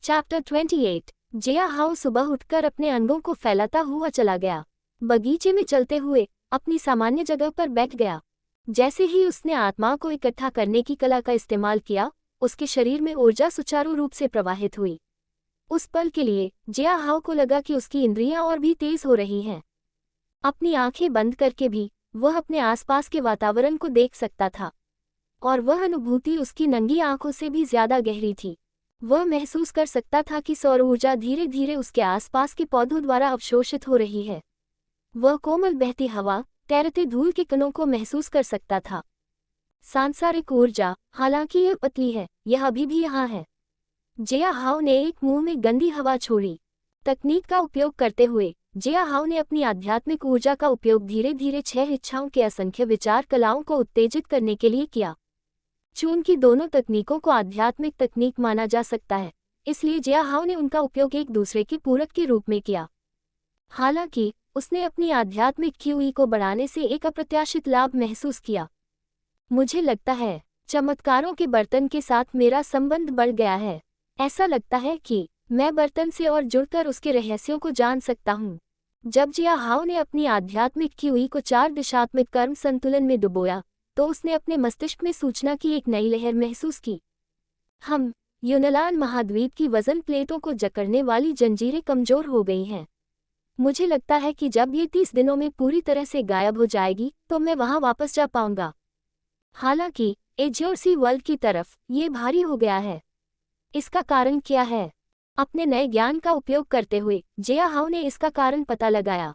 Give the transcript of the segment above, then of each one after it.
Chapter 28। Jiya how सुबह उठकर अपने अंगों को फैलाता हुआ चला गया। बगीचे में चलते हुए अपनी सामान्य जगह पर बैठ गया। जैसे ही उसने आत्मा को इकट्ठा करने की कला का इस्तेमाल किया, उसके शरीर में ऊर्जा सुचारू रूप से प्रवाहित हुई। उस पल के लिए जिया हाउ को लगा कि उसकी इंद्रियां और भी तेज हो रही हैं। अपनी आंखें बंद करके भी वह अपने आसपास के वातावरण को देख सकता था, और वह अनुभूति उसकी नंगी आंखों से भी ज्यादा गहरी थी। वह महसूस कर सकता था कि सौर ऊर्जा धीरे धीरे उसके आसपास के पौधों द्वारा अवशोषित हो रही है। वह कोमल बहती हवा, तैरते धूल के कणों को महसूस कर सकता था। सांसारिक ऊर्जा, हालांकि यह पतली है, यह अभी भी यहाँ है। जिया हाउ ने एक मुंह में गंदी हवा छोड़ी। तकनीक का उपयोग करते हुए जिया हाउ ने अपनी आध्यात्मिक ऊर्जा का उपयोग धीरे धीरे 6 इच्छाओं के असंख्य विचार कलाओं को उत्तेजित करने के लिए किया। चूंकि दोनों तकनीकों को आध्यात्मिक तकनीक माना जा सकता है, इसलिए जिया हाउ ने उनका उपयोग एक दूसरे के पूरक के रूप में किया। हालांकि उसने अपनी आध्यात्मिक क्यूई को बढ़ाने से एक अप्रत्याशित लाभ महसूस किया। मुझे लगता है चमत्कारों के बर्तन के साथ मेरा संबंध बढ़ गया है। ऐसा लगता है कि मैं बर्तन से और जुड़कर उसके रहस्यों को जान सकता हूँ। जब जिया हाउ ने अपनी आध्यात्मिक क्यूई को 4 दिशात्मक कर्म संतुलन में डुबोया, तो उसने अपने मस्तिष्क में सूचना की एक नई लहर महसूस की। हम यूनान महाद्वीप की वजन प्लेटों को जकड़ने वाली जंजीरें कमजोर हो गई हैं। मुझे लगता है कि जब ये 30 दिनों में पूरी तरह से गायब हो जाएगी तो मैं वहां वापस जा पाऊंगा। हालांकि एज्योर्सी वर्ल्ड की तरफ ये भारी हो गया है। इसका कारण क्या है? अपने नए ज्ञान का उपयोग करते हुए जिया हाउ ने इसका कारण पता लगाया।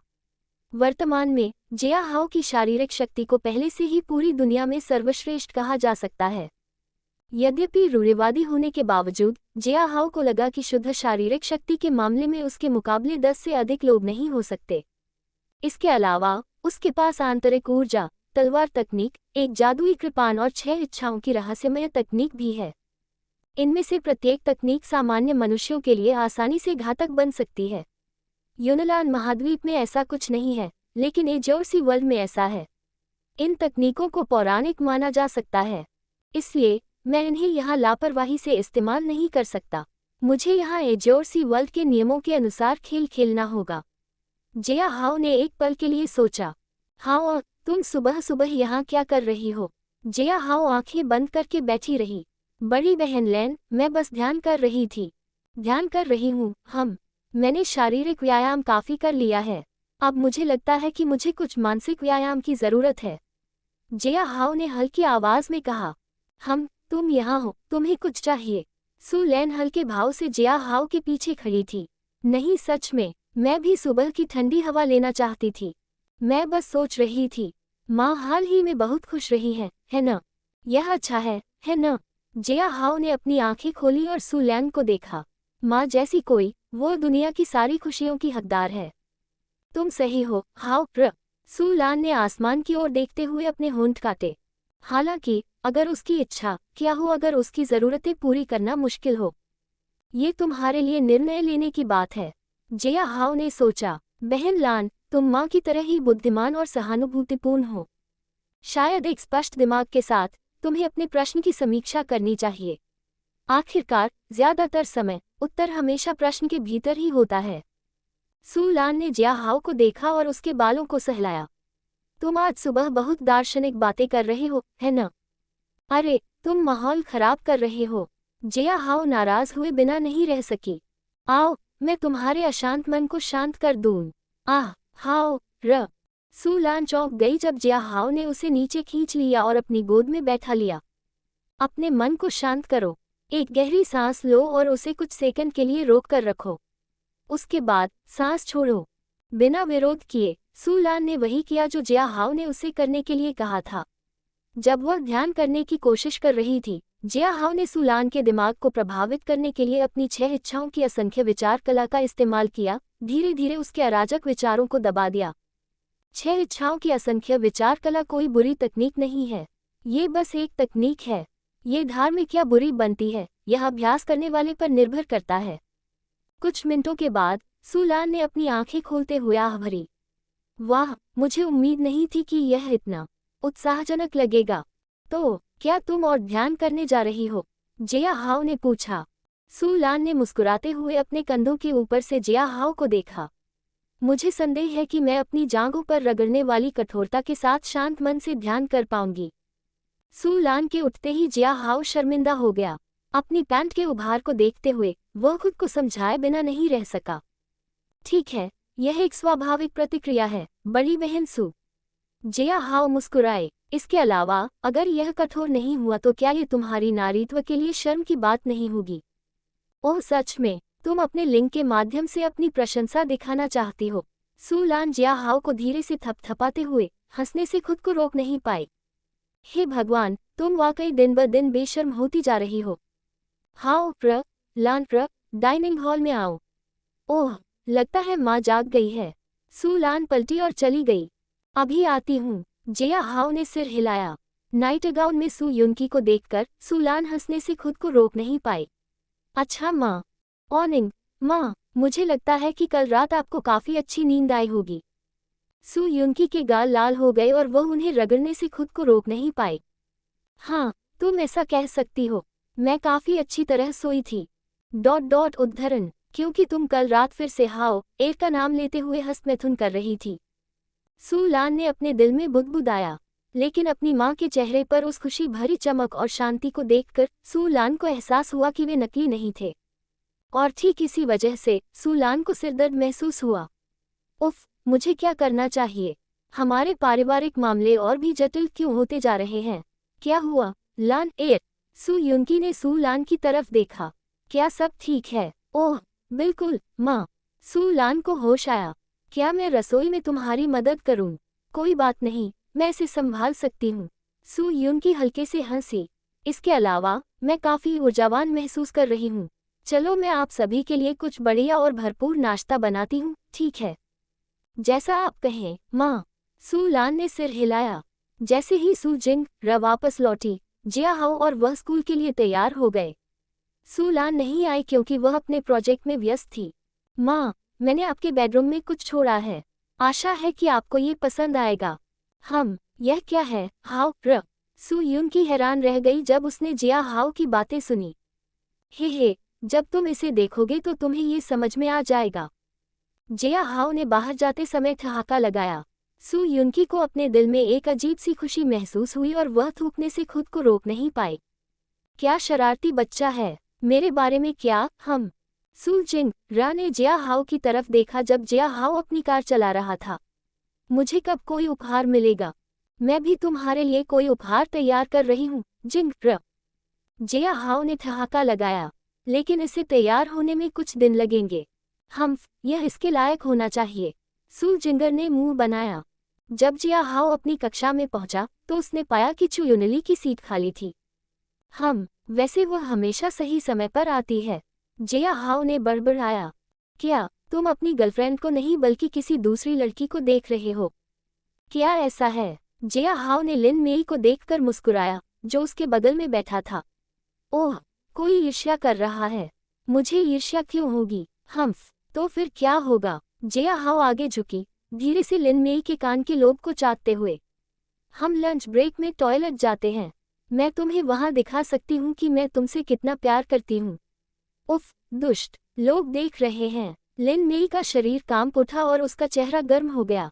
वर्तमान में जिया हाउ की शारीरिक शक्ति को पहले से ही पूरी दुनिया में सर्वश्रेष्ठ कहा जा सकता है। यद्यपि रूढ़िवादी होने के बावजूद जिया हाउ को लगा कि शुद्ध शारीरिक शक्ति के मामले में उसके मुकाबले 10 से अधिक लोग नहीं हो सकते। इसके अलावा उसके पास आंतरिक ऊर्जा, तलवार तकनीक, एक जादुई कृपाण और 6 इच्छाओं की रहस्यमय तकनीक भी है। इनमें से प्रत्येक तकनीक सामान्य मनुष्यों के लिए आसानी से घातक बन सकती है। यूनान महाद्वीप में ऐसा कुछ नहीं है, लेकिन एज्योर्सी वर्ल्ड में ऐसा है। इन तकनीकों को पौराणिक माना जा सकता है, इसलिए मैं इन्हें यहाँ लापरवाही से इस्तेमाल नहीं कर सकता। मुझे यहाँ एज्योर्सी वर्ल्ड के नियमों के अनुसार खेल खेलना होगा। जिया हाउ ने एक पल के लिए सोचा। हाउ, तुम सुबह सुबह यहाँ क्या कर रही हो? जिया हाउ आंखें बंद करके बैठी रही। बड़ी बहन लैन, मैं बस ध्यान कर रही थी। ध्यान कर रही हूँ। मैंने शारीरिक व्यायाम काफी कर लिया है। अब मुझे लगता है कि मुझे कुछ मानसिक व्यायाम की जरूरत है। जिया हाउ ने हल्की आवाज में कहा। तुम यहाँ हो, तुम्हें कुछ चाहिए? सू लैन हल्के भाव से जिया हाउ के पीछे खड़ी थी। नहीं, सच में, मैं भी सुबह की ठंडी हवा लेना चाहती थी। मैं बस सोच रही थी, माँ हाल ही में बहुत खुश रही है न? यह अच्छा है न? जिया हाउ ने अपनी आंखें खोली और सू लैन को देखा। माँ जैसी कोई, वो दुनिया की सारी खुशियों की हकदार है। तुम सही हो हाउ। सू लैन ने आसमान की ओर देखते हुए अपने होंठ काटे। हालांकि अगर उसकी इच्छा क्या हो, अगर उसकी जरूरतें पूरी करना मुश्किल हो, ये तुम्हारे लिए निर्णय लेने की बात है। जिया हाउ ने सोचा, बहन लान, तुम माँ की तरह ही बुद्धिमान और सहानुभूतिपूर्ण हो। शायद एक स्पष्ट दिमाग के साथ तुम्हें अपने प्रश्न की समीक्षा करनी चाहिए। आखिरकार ज्यादातर समय उत्तर हमेशा प्रश्न के भीतर ही होता है। सू लैन ने जिया हाउ को देखा और उसके बालों को सहलाया। तुम आज सुबह बहुत दार्शनिक बातें कर रहे हो, है न? अरे, तुम माहौल खराब कर रहे हो। जिया हाउ नाराज हुए बिना नहीं रह सकी। आओ, मैं तुम्हारे अशांत मन को शांत कर दूं। हाउ। सू लैन चौंक गई जब जिया हाउ ने उसे नीचे खींच लिया और अपनी गोद में बैठा लिया। अपने मन को शांत करो। एक गहरी सांस लो और उसे कुछ सेकंड के लिए रोक कर रखो। उसके बाद सांस छोड़ो। बिना विरोध किए सू लैन ने वही किया जो जिया हाउ ने उसे करने के लिए कहा था। जब वह ध्यान करने की कोशिश कर रही थी, जिया हाउ ने सू लैन के दिमाग को प्रभावित करने के लिए अपनी 6 इच्छाओं की असंख्य विचार कला का इस्तेमाल किया। धीरे धीरे उसके अराजक विचारों को दबा दिया। 6 इच्छाओं की असंख्य विचार कला कोई बुरी तकनीक नहीं है। ये बस एक तकनीक है। ये धार्मिक या बुरी बनती है, यह अभ्यास करने वाले पर निर्भर करता है। कुछ मिनटों के बाद सू लैन ने अपनी आंखें खोलते हुए आह भरी। वाह, मुझे उम्मीद नहीं थी कि यह इतना उत्साहजनक लगेगा। तो क्या तुम और ध्यान करने जा रही हो? जिया हाउ ने पूछा। सू लान ने मुस्कुराते हुए अपने कंधों के ऊपर से जिया हाओ को देखा। मुझे संदेह है कि मैं अपनी जांघों पर रगड़ने वाली कठोरता के साथ शांत मन से ध्यान कर पाऊंगी। सू लान के उठते ही जिया हाओ शर्मिंदा हो गया। अपनी पैंट के उभार को देखते हुए वह खुद को समझाए बिना नहीं रह सका। ठीक है, यह एक स्वाभाविक प्रतिक्रिया है, बड़ी बहन सू। जिया हाओ मुस्कुराए। इसके अलावा अगर यह कठोर नहीं हुआ तो क्या ये तुम्हारी नारीत्व के लिए शर्म की बात नहीं होगी? ओह सच में, तुम अपने लिंग के माध्यम से अपनी प्रशंसा दिखाना चाहती हो। सू लान जिया हाओ को धीरे से थपथपाते हुए हंसने से खुद को रोक नहीं पाए। हे भगवान, तुम वाकई दिन ब दिन बेशर्म होती जा रही हो। हाओ लान डाइनिंग हॉल में आओ। ओह, लगता है माँ जाग गई है। सू लान पलटी और चली गई। अभी आती हूँ, जिया हाओ ने सिर हिलाया। नाइट गाउन में सू युनकी को देखकर सू लान हंसने से खुद को रोक नहीं पाए। अच्छा माँ। ऑनिंग, माँ, मुझे लगता है कि कल रात आपको काफी अच्छी नींद आई होगी। सू युनकी के गाल लाल हो गए और वह उन्हें रगड़ने से खुद को रोक नहीं पाए। हाँ, तुम ऐसा कह सकती हो। मैं काफी अच्छी तरह सोई थी। उद्धरण, क्योंकि तुम कल रात फिर से हाओ एर का नाम लेते हुए हस्तमैथुन कर रही थी। सू लान ने अपने दिल में बुदबुदाया, लेकिन अपनी माँ के चेहरे पर उस खुशी भरी चमक और शांति को देखकर सू लान को एहसास हुआ कि वे नकली नहीं थे। और ठीक इसी वजह से सू लान को सिरदर्द महसूस हुआ। उफ, मुझे क्या करना चाहिए? हमारे पारिवारिक मामले और भी जटिल क्यों होते जा रहे हैं? क्या हुआ, लान एर? सू युनकी ने सू लान की तरफ देखा। क्या सब ठीक है? ओह, बिल्कुल, माँ। सू लान को होश आया। क्या मैं रसोई में तुम्हारी मदद करूं? कोई बात नहीं, मैं इसे संभाल सकती हूँ। सू युनकी हल्के से हंसी। इसके अलावा मैं काफी ऊर्जावान महसूस कर रही हूँ। चलो मैं आप सभी के लिए कुछ बढ़िया और भरपूर नाश्ता बनाती हूँ, ठीक है? जैसा आप कहें, माँ। सू लान ने सिर हिलाया। जैसे ही सू जिंग वापस लौटी, जिया हाओ और वह स्कूल के लिए तैयार हो गए। सू लान नहीं आई क्योंकि वह अपने प्रोजेक्ट में व्यस्त थी। माँ, मैंने आपके बेडरूम में कुछ छोड़ा है। आशा है कि आपको ये पसंद आएगा। यह क्या है, हाओ? सू युनकी हैरान रह गई जब उसने जिया हाओ की बातें सुनी। हे, जब तुम इसे देखोगे तो तुम्हें ये समझ में आ जाएगा। जिया हाओ ने बाहर जाते समय ठहाका लगाया। सू युनकी को अपने दिल में एक अजीब सी खुशी महसूस हुई और वह थूकने से खुद को रोक नहीं पाए। क्या शरारती बच्चा है। मेरे बारे में क्या? सू जिंग ने जिया हाओ की तरफ देखा जब जिया हाओ अपनी कार चला रहा था। मुझे कब कोई उपहार मिलेगा? मैं भी तुम्हारे लिए कोई उपहार तैयार कर रही हूँ, जिंग। जिया हाओ ने ठहाका लगाया, लेकिन इसे तैयार होने में कुछ दिन लगेंगे। यह इसके लायक होना चाहिए। सू जिंगर ने मुंह बनाया। जब जिया हाओ अपनी कक्षा में पहुंचा तो उसने पाया कि चू युनली की सीट खाली थी। वैसे वह हमेशा सही समय पर आती है। जिया हाओ ने बड़बड़ाया। क्या तुम अपनी गर्लफ्रेंड को नहीं बल्कि किसी दूसरी लड़की को देख रहे हो? क्या ऐसा है? जिया हाओ ने लिन मेई को देखकर मुस्कुराया, जो उसके बगल में बैठा था। ओह, कोई ईर्ष्या कर रहा है। मुझे ईर्ष्या क्यों होगी? तो फिर क्या होगा? जिया हाओ आगे झुकी, धीरे से लिन मेई के कान के लोब को चाटते हुए। हम लंच ब्रेक में टॉयलेट जाते हैं। मैं तुम्हें वहां दिखा सकती हूँ कि मैं तुमसे कितना प्यार करती हूँ। उफ, दुष्ट, लोग देख रहे हैं। लिन मेई का शरीर कांप उठा और उसका चेहरा गर्म हो गया।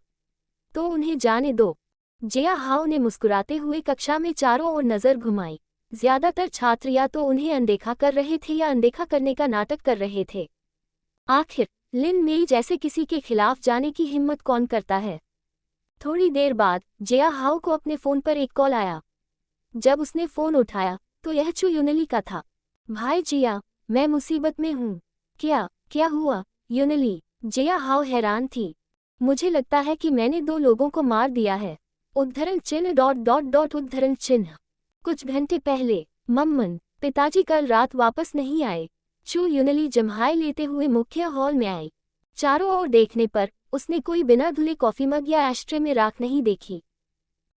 तो उन्हें जाने दो। जिया हाओ ने मुस्कुराते हुए कक्षा में चारों ओर नजर घुमाई। ज्यादातर छात्र या तो उन्हें अनदेखा कर रहे थे या अनदेखा करने का नाटक कर रहे थे। आखिर लिन मेई जैसे किसी के खिलाफ जाने की हिम्मत कौन करता है? थोड़ी देर बाद जिया हाओ को अपने फोन पर एक कॉल आया। जब उसने फोन उठाया तो यह चू युनली का था। भाई जिया, मैं मुसीबत में हूँ। क्या हुआ, युनली? जिया हाओ हैरान थी। मुझे लगता है कि मैंने 2 लोगों को मार दिया है। उद्धरण चिन्ह उद्धरण चिन्ह। कुछ घंटे पहले मम्मन, पिताजी कल रात वापस नहीं आए। चू युनली जम्हाई लेते हुए मुख्य हॉल में आई। चारों ओर देखने पर उसने कोई बिना धुले कॉफी मग या एस्ट्रे में राख नहीं देखी।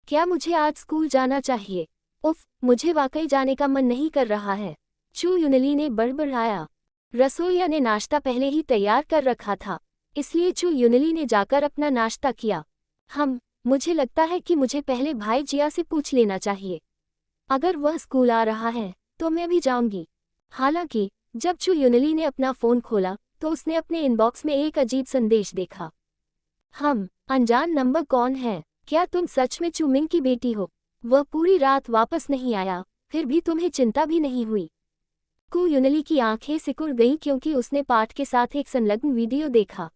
क्या मुझे आज स्कूल जाना चाहिए? उफ, मुझे वाकई जाने का मन नहीं कर रहा है। चू युनली ने बड़बड़ाया। रसोइया ने नाश्ता पहले ही तैयार कर रखा था, इसलिए चू युनली ने जाकर अपना नाश्ता किया। मुझे लगता है कि मुझे पहले भाई जिया से पूछ लेना चाहिए। अगर वह स्कूल आ रहा है तो मैं भी जाऊंगी। हालांकि जब चू यूनली ने अपना फोन खोला तो उसने अपने इनबॉक्स में एक अजीब संदेश देखा। हम अनजान नंबर कौन है? क्या तुम सच में चू मिंग की बेटी हो? वह पूरी रात वापस नहीं आया, फिर भी तुम्हें चिंता भी नहीं हुई? कू यूनली की आंखें सिकुड़ गईं क्योंकि उसने पाठ के साथ एक संलग्न वीडियो देखा।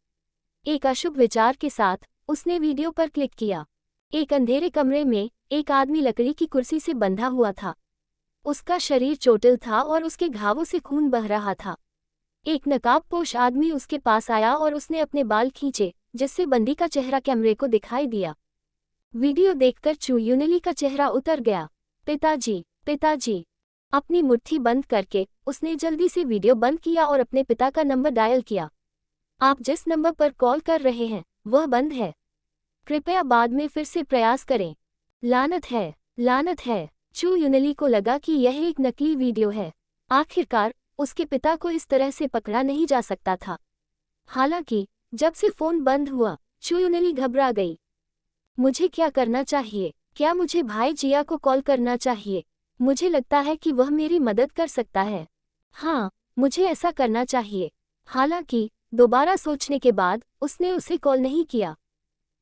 एक अशुभ विचार के साथ उसने वीडियो पर क्लिक किया। एक अंधेरे कमरे में एक आदमी लकड़ी की कुर्सी से बंधा हुआ था। उसका शरीर चोटिल था और उसके घावों से खून बह रहा था। एक नकाबपोश आदमी उसके पास आया और उसने अपने बाल खींचे, जिससे बंदी का चेहरा कैमरे को दिखाई दिया। वीडियो देखकर चू यूनली का चेहरा उतर गया। पिताजी, पिताजी। अपनी मुट्ठी बंद करके उसने जल्दी से वीडियो बंद किया और अपने पिता का नंबर डायल किया। आप जिस नंबर पर कॉल कर रहे हैं वह बंद है, कृपया बाद में फिर से प्रयास करें। लानत है, लानत है। चू यूनली को लगा कि यह एक नकली वीडियो है। आखिरकार उसके पिता को इस तरह से पकड़ा नहीं जा सकता था। हालांकि जब से फोन बंद हुआ चू यूनली घबरा गई। मुझे क्या करना चाहिए? क्या मुझे भाई जिया को कॉल करना चाहिए? मुझे लगता है कि वह मेरी मदद कर सकता है। हाँ, मुझे ऐसा करना चाहिए। हालांकि दोबारा सोचने के बाद उसने उसे कॉल नहीं किया।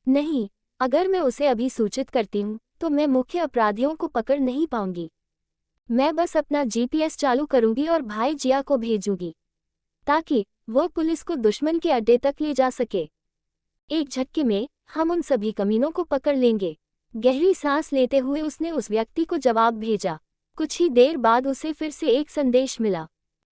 नहीं, अगर मैं उसे अभी सूचित करती हूँ तो मैं मुख्य अपराधियों को पकड़ नहीं पाऊंगी। मैं बस अपना जीपीएस चालू करूंगी और भाई जिया को भेजूंगी ताकि वह पुलिस को दुश्मन के अड्डे तक ले जा सके। एक झटके में हम उन सभी कमीनों को पकड़ लेंगे। गहरी सांस लेते हुए उसने उस व्यक्ति को जवाब भेजा। कुछ ही देर बाद उसे फिर से एक संदेश मिला।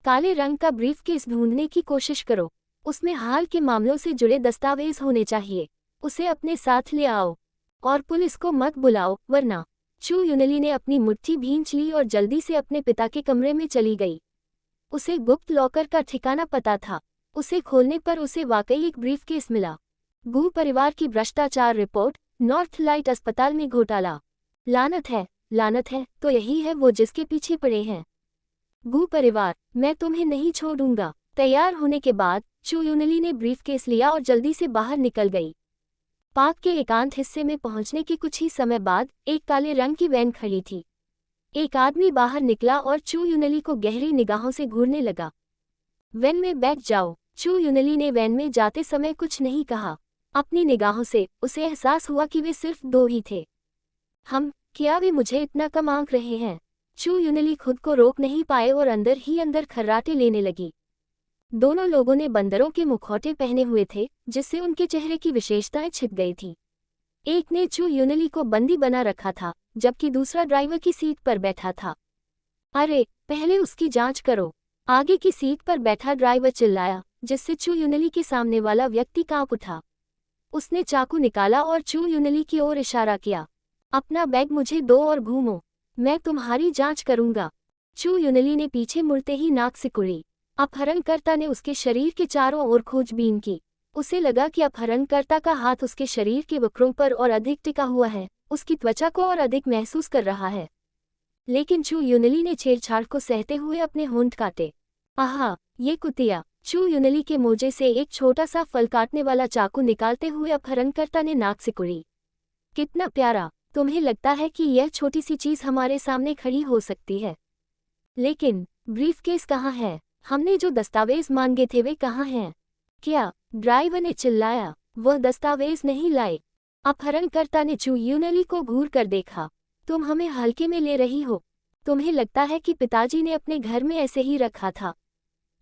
काले रंग का ब्रीफकेस ढूंढने की कोशिश करो। उसमें हाल के मामलों से जुड़े दस्तावेज होने चाहिए। उसे अपने साथ ले आओ और पुलिस को मत बुलाओ, वरना। चू यूनली ने अपनी मुट्ठी भींच ली और जल्दी से अपने पिता के कमरे में चली गई। उसे गुप्त लॉकर का ठिकाना पता था। उसे खोलने पर उसे वाकई एक ब्रीफकेस मिला। गू परिवार की भ्रष्टाचार रिपोर्ट, नॉर्थ लाइट अस्पताल में घोटाला। लानत है, लानत है, तो यही है वो जिसके पीछे पड़े हैं। गू परिवार, मैं तुम्हें नहीं छोड़ूंगा। तैयार होने के बाद चू यूनली ने ब्रीफकेस लिया और जल्दी से बाहर निकल गई। पार्क के एकांत हिस्से में पहुंचने के कुछ ही समय बाद एक काले रंग की वैन खड़ी थी। एक आदमी बाहर निकला और चू यूनली को गहरी निगाहों से घूरने लगा। वैन में बैठ जाओ। चू यूनली ने वैन में जाते समय कुछ नहीं कहा। अपनी निगाहों से उसे एहसास हुआ कि वे सिर्फ दो ही थे। क्या वे मुझे इतना कम आंक रहे हैं? चू यूनली खुद को रोक नहीं पाए और अंदर ही अंदर खर्राटे लेने लगी। दोनों लोगों ने बंदरों के मुखौटे पहने हुए थे, जिससे उनके चेहरे की विशेषताएं छिप गई थी। एक ने चू यूनली को बंदी बना रखा था, जबकि दूसरा ड्राइवर की सीट पर बैठा था। अरे, पहले उसकी जांच करो। आगे की सीट पर बैठा ड्राइवर चिल्लाया, जिससे चू यूनली के सामने वाला व्यक्ति कांप उठा। उसने चाकू निकाला और चू यूनली की ओर इशारा किया। अपना बैग मुझे दो और घूमो, मैं तुम्हारी जांच करूंगा। चू यूनली ने पीछे मुड़ते ही नाक सिकुड़ी। अपहरणकर्ता ने उसके शरीर के चारों ओर खोजबीन की। उसे लगा कि अपहरणकर्ता का हाथ उसके शरीर के वक्रों पर और अधिक टिका हुआ है, उसकी त्वचा को और अधिक महसूस कर रहा है। लेकिन चू यूनली ने छेड़छाड़ को सहते हुए अपने होंठ काटे। आहा, ये कुतिया! चू यूनली के मोजे से एक छोटा सा फल काटने वाला चाकू निकालते हुए अपहरणकर्ता ने नाक सिकुड़ी। कितना प्यारा! तुम्हें लगता है कि यह छोटी सी चीज हमारे सामने खड़ी हो सकती है? लेकिन ब्रीफकेस कहाँ है? हमने जो दस्तावेज मांगे थे वे कहाँ हैं? क्या? ड्राइवर ने चिल्लाया। वह दस्तावेज नहीं लाए। अपहरणकर्ता ने चू यूनली को घूर कर देखा। तुम हमें हल्के में ले रही हो? तुम्हें लगता है कि पिताजी ने अपने घर में ऐसे ही रखा था?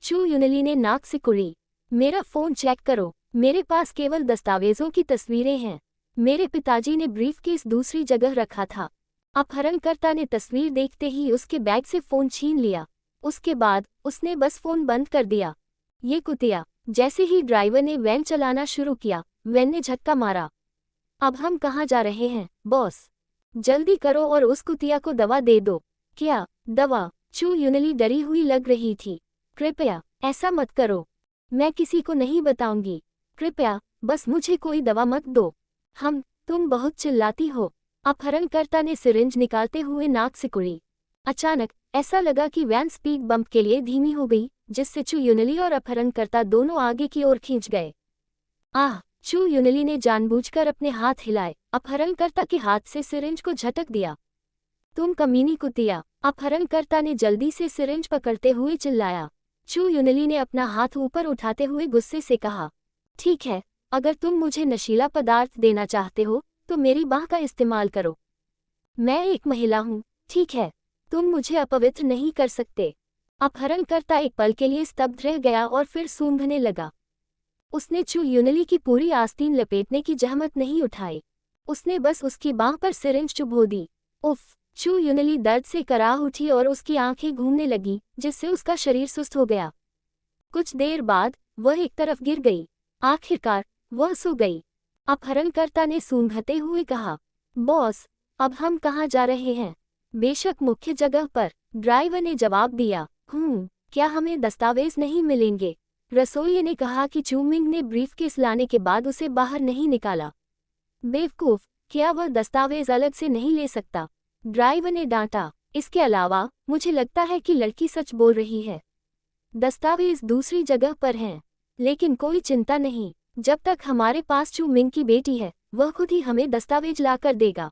चू यूनली ने नाक सिकुड़ी। मेरा फोन चेक करो, मेरे पास केवल दस्तावेजों की तस्वीरें हैं। मेरे पिताजी ने ब्रीफकेस दूसरी जगह रखा था। अपहरणकर्ता ने तस्वीर देखते ही उसके बैग से फोन छीन लिया। उसके बाद उसने बस फोन बंद कर दिया। ये कुतिया! जैसे ही ड्राइवर ने वैन चलाना शुरू किया, वैन ने झटका मारा। अब हम कहाँ जा रहे हैं, बॉस? जल्दी करो और उस कुतिया को दवा दे दो। क्या दवा? चू यूनली डरी हुई लग रही थी। कृपया ऐसा मत करो, मैं किसी को नहीं बताऊंगी। कृपया बस मुझे कोई दवा मत दो। तुम बहुत चिल्लाती हो। अपहरणकर्ता ने सिरिंज निकालते हुए नाक सिकुड़ी। अचानक ऐसा लगा कि वैन स्पीड बम्प के लिए धीमी हो गई, जिससे चू यूनली और अपहरणकर्ता दोनों आगे की ओर खींच गए। आह! चू यूनली ने जानबूझकर अपने हाथ हिलाए, अपहरणकर्ता के हाथ से सिरिंज को झटक दिया। तुम कमीनी कुतिया! अपहरणकर्ता ने जल्दी से सिरिंज पकड़ते हुए चिल्लाया। चू यूनली ने अपना हाथ ऊपर उठाते हुए गुस्से से कहा, ठीक है, अगर तुम मुझे नशीला पदार्थ देना चाहते हो तो मेरी बाह का इस्तेमाल करो। मैं एक महिला हूँ, ठीक है, तुम मुझे अपवित्र नहीं कर सकते। अपहरणकर्ता एक पल के लिए स्तब्ध रह गया और फिर सूंघने लगा। उसने चू यूनली की पूरी आस्तीन लपेटने की जहमत नहीं उठाई। उसने बस उसकी बाह पर सिरिंज चुभो दी। उफ! चू यूनली दर्द से कराह उठी और उसकी आंखें घूमने लगी, जिससे उसका शरीर सुस्त हो गया। कुछ देर बाद वह एक तरफ गिर गई। आखिरकार वह सो गई। अपहरणकर्ता ने सूंघते हुए कहा, बॉस, अब हम कहाँ जा रहे हैं? बेशक मुख्य जगह पर, ड्राइवर ने जवाब दिया। क्या हमें दस्तावेज नहीं मिलेंगे? रसोइये ने कहा कि चूमिंग ने ब्रीफकेस लाने के बाद उसे बाहर नहीं निकाला। बेवकूफ, क्या वह दस्तावेज अलग से नहीं ले सकता? ड्राइवर ने डांटा। इसके अलावा मुझे लगता है कि लड़की सच बोल रही है। दस्तावेज दूसरी जगह पर हैं। लेकिन कोई चिंता नहीं, जब तक हमारे पास चूमिंग की बेटी है वह खुद ही हमें दस्तावेज लाकर देगा।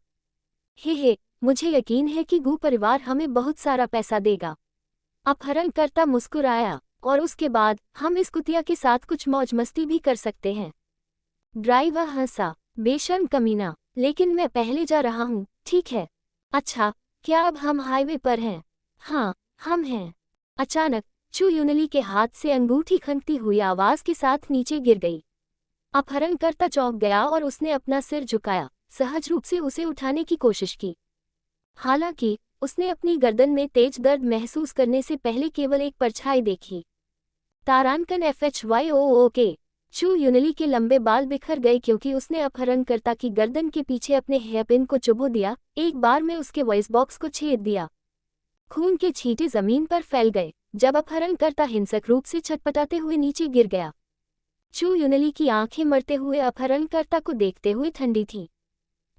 हे, मुझे यकीन है कि गू परिवार हमें बहुत सारा पैसा देगा। अपहरणकर्ता मुस्कुराया, और उसके बाद हम इस कुतिया के साथ कुछ मौज मस्ती भी कर सकते हैं। ड्राइवर हंसा, बेशर्म कमीना, लेकिन मैं पहले जा रहा हूँ, ठीक है? अच्छा, क्या अब हम हाईवे पर हैं? हाँ, हम हैं। अचानक चू यूनली के हाथ से अंगूठी खनकती हुई आवाज के साथ नीचे गिर गई। अपहरणकर्ता चौंक गया और उसने अपना सिर झुकाया, सहज रूप से उसे उठाने की कोशिश की। हालांकि उसने अपनी गर्दन में तेज दर्द महसूस करने से पहले केवल एक परछाई देखी। तारांकन FHYOOK। चू यूनली के लंबे बाल बिखर गए क्योंकि उसने अपहरणकर्ता की गर्दन के पीछे अपने हेयरपिन को चुभो दिया, एक बार में उसके वॉइस बॉक्स को छेद दिया। खून के छींटे जमीन पर फैल गए जब अपहरणकर्ता हिंसक रूप से छटपटाते हुए नीचे गिर गया। चू यूनली की आंखें मरते हुए अपहरणकर्ता को देखते हुए ठंडी थीं।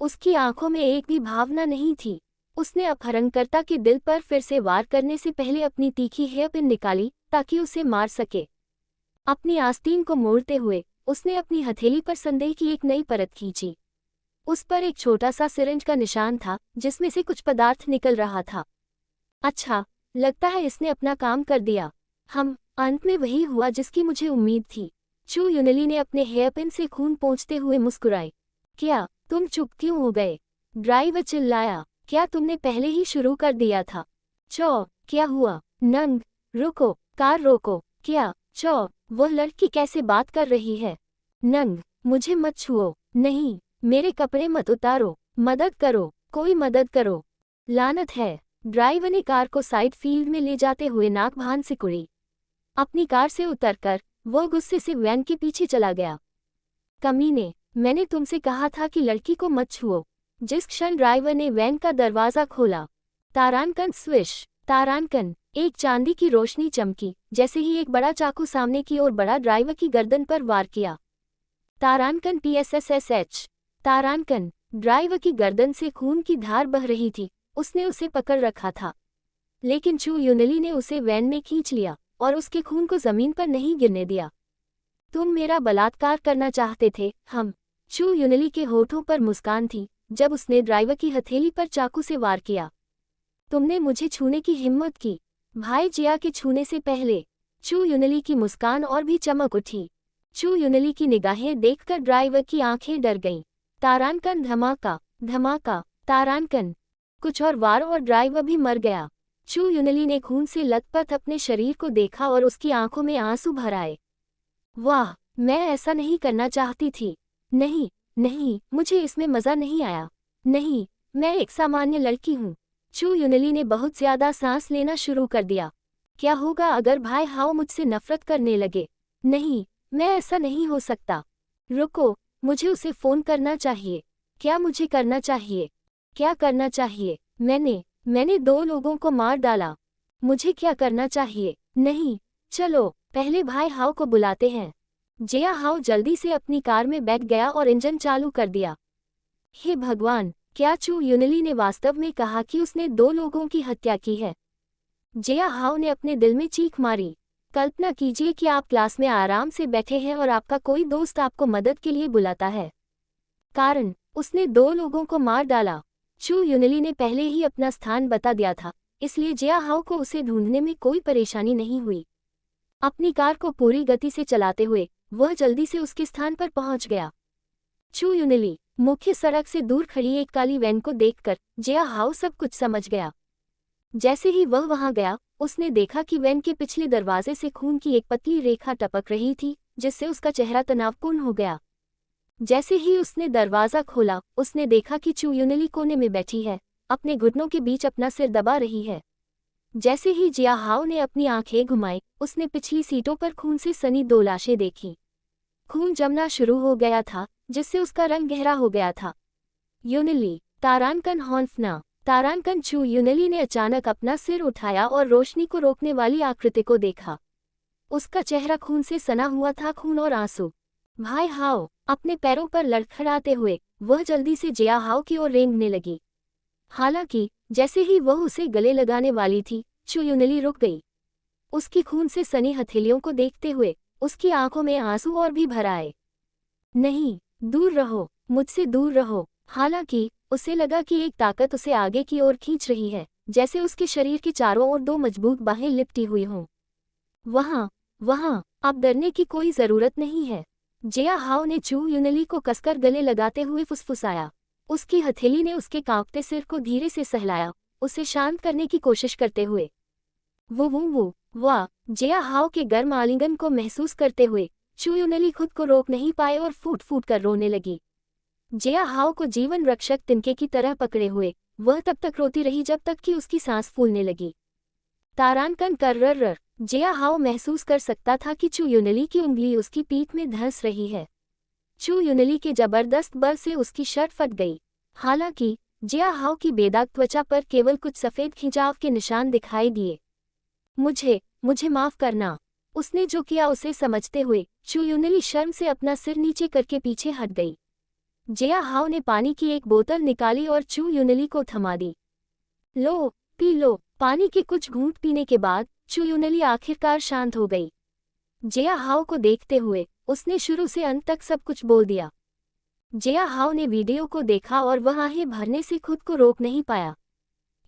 उसकी आंखों में एक भी भावना नहीं थी। उसने अपहरणकर्ता के दिल पर फिर से वार करने से पहले अपनी तीखी हेयरपिन निकाली ताकि उसे मार सके। अपनी आस्तीन को मोड़ते हुए उसने अपनी हथेली पर संदेह की एक नई परत खींची। उस पर एक छोटा सा सिरिंज का निशान था जिसमें से कुछ पदार्थ निकल रहा था। अच्छा, लगता है इसने अपना काम कर दिया। अंत में वही हुआ जिसकी मुझे उम्मीद थी। चू यूनली ने अपने हेयरपिन से खून पोंछते हुए मुस्कुराई। क्या तुम चुप क्यों हो गए? ड्राइवर चिल्लाया। क्या तुमने पहले ही शुरू कर दिया था? क्या हुआ? नंग, रुको, कार रोको। क्या? वह लड़की कैसे बात कर रही है? नंग, मुझे मत छुओ। नहीं, मेरे कपड़े मत उतारो। मदद करो, कोई मदद करो। लानत है। ड्राइवर ने कार को साइड फील्ड में ले जाते हुए नाक भान सिकुड़ी। अपनी कार से उतरकर वह गुस्से से वैन के पीछे चला गया। कमीने, मैंने तुमसे कहा था कि लड़की को मत छुओ। जिस क्षण ड्राइवर ने वैन का दरवाजा खोला, तारांकन स्विश, तारांकन, एक चांदी की रोशनी चमकी जैसे ही एक बड़ा चाकू सामने की ओर बढ़ा ड्राइवर की गर्दन पर वार किया। तारांकन PSSSH। तारांकन, ड्राइवर की गर्दन से खून की धार बह रही थी। उसने उसे पकड़ रखा था, लेकिन चू यूनली ने उसे वैन में खींच लिया और उसके खून को जमीन पर नहीं गिरने दिया। तुम मेरा बलात्कार करना चाहते थे? चू यूनली के होठों पर मुस्कान थी जब उसने ड्राइवर की हथेली पर चाकू से वार किया। तुमने मुझे छूने की हिम्मत की, भाई जिया के छूने से पहले। चू यूनली की मुस्कान और भी चमक उठी। चू यूनली की निगाहें देखकर ड्राइवर की आंखें डर गईं। तारांकन, धमाका, धमाका, तारांकन। कुछ और वार और ड्राइवर भी मर गया। चू यूनली ने खून से लथपथ अपने शरीर को देखा और उसकी आंखों में आंसू भर आए। वाह, मैं ऐसा नहीं करना चाहती थी। नहीं, नहीं, मुझे इसमें मज़ा नहीं आया। नहीं, मैं एक सामान्य लड़की हूँ। चू यूनली ने बहुत ज्यादा सांस लेना शुरू कर दिया। क्या होगा अगर भाई हाओ मुझसे नफरत करने लगे? नहीं, मैं ऐसा नहीं हो सकता। रुको, मुझे उसे फोन करना चाहिए। क्या मुझे करना चाहिए? क्या करना चाहिए? मैंने 2 लोगों को मार डाला। मुझे क्या करना चाहिए? नहीं, चलो पहले भाई हाओ को बुलाते हैं। जिया हाओ जल्दी से अपनी कार में बैठ गया और इंजन चालू कर दिया। हे भगवान, क्या चू यूनली ने वास्तव में कहा कि उसने 2 लोगों की हत्या की है? जिया हाओ ने अपने दिल में चीख मारी। कल्पना कीजिए कि आप क्लास में आराम से बैठे हैं और आपका कोई दोस्त आपको मदद के लिए बुलाता है। कारण, उसने 2 लोगों को मार डाला। चू यूनली ने पहले ही अपना स्थान बता दिया था, इसलिए जिया हाओ को उसे ढूंढने में कोई परेशानी नहीं हुई। अपनी कार को पूरी गति से चलाते हुए वह जल्दी से उसके स्थान पर पहुंच गया। चू यूनिली मुख्य सड़क से दूर खड़ी एक काली वैन को देखकर जिया हाउ सब कुछ समझ गया। जैसे ही वह वहां गया, उसने देखा कि वैन के पिछले दरवाजे से खून की एक पतली रेखा टपक रही थी, जिससे उसका चेहरा तनावपूर्ण हो गया। जैसे ही उसने दरवाजा खोला, उसने देखा कि चू यूनिली कोने में बैठी है, अपने घुटनों के बीच अपना सिर दबा रही है। जैसे ही जिया हाउ ने अपनी आंखें घुमाई, उसने पिछली सीटों पर खून से सनी 2 लाशें देखी। खून जमना शुरू हो गया था, जिससे उसका रंग गहरा हो गया था। यूनिली तारानकन हॉन्फना तारानकन चू यूनिली ने अचानक अपना सिर उठाया और रोशनी को रोकने वाली आकृति को देखा। उसका चेहरा खून से सना हुआ था, खून और आंसू। भाई हाउ अपने पैरों पर लड़खड़ाते हुए वह जल्दी से जिया हाउ की ओर रेंगने लगी। हालांकि जैसे ही वह उसे गले लगाने वाली थी, चू यूनिली रुक गई। उसकी खून से सनी हथेलियों को देखते हुए उसकी आंखों में आंसू और भी भर आए। नहीं, दूर रहो, मुझसे दूर रहो। हालांकि उसे लगा कि एक ताकत उसे आगे की ओर खींच रही है, जैसे उसके शरीर के चारों ओर 2 मजबूत बाहें लिपटी हुई हों। वहाँ, अब डरने की कोई जरूरत नहीं है। जिया हाउ ने चू यूनिली को कसकर गले लगाते हुए फुसफुसाया। उसकी हथेली ने उसके कांपते सिर को धीरे से सहलाया, उसे शांत करने की कोशिश करते हुए। वो वाह! जिया हाउ के गर्म आलिंगन को महसूस करते हुए चू यूनिली खुद को रोक नहीं पाए और फूट फूट कर रोने लगी। जिया हाउ को जीवन रक्षक तिनके की तरह पकड़े हुए वह तब तक रोती रही जब तक कि उसकी सांस फूलने लगी। तारानकन कर्रर जिया हाउ महसूस कर सकता था कि चू यूनिली की उंगली उसकी पीठ में धंस रही है। चू यूनिली के जबरदस्त बल से उसकी शर्ट फट गई। हालांकि जिया हाउ की बेदाग त्वचा पर केवल कुछ सफेद खिंचाव के निशान दिखाई दिए। मुझे माफ करना, उसने जो किया उसे समझते हुए चू यूनिली शर्म से अपना सिर नीचे करके पीछे हट गई। जिया हाउ ने पानी की एक बोतल निकाली और चू यूनिली को थमा दी। लो, पी लो। पानी के कुछ घूंट पीने के बाद चू यूनिली आखिरकार शांत हो गई। जिया हाउ को देखते हुए उसने शुरू से अंत तक सब कुछ बोल दिया। जिया हाउ ने वीडियो को देखा और वह आहें भरने से खुद को रोक नहीं पाया।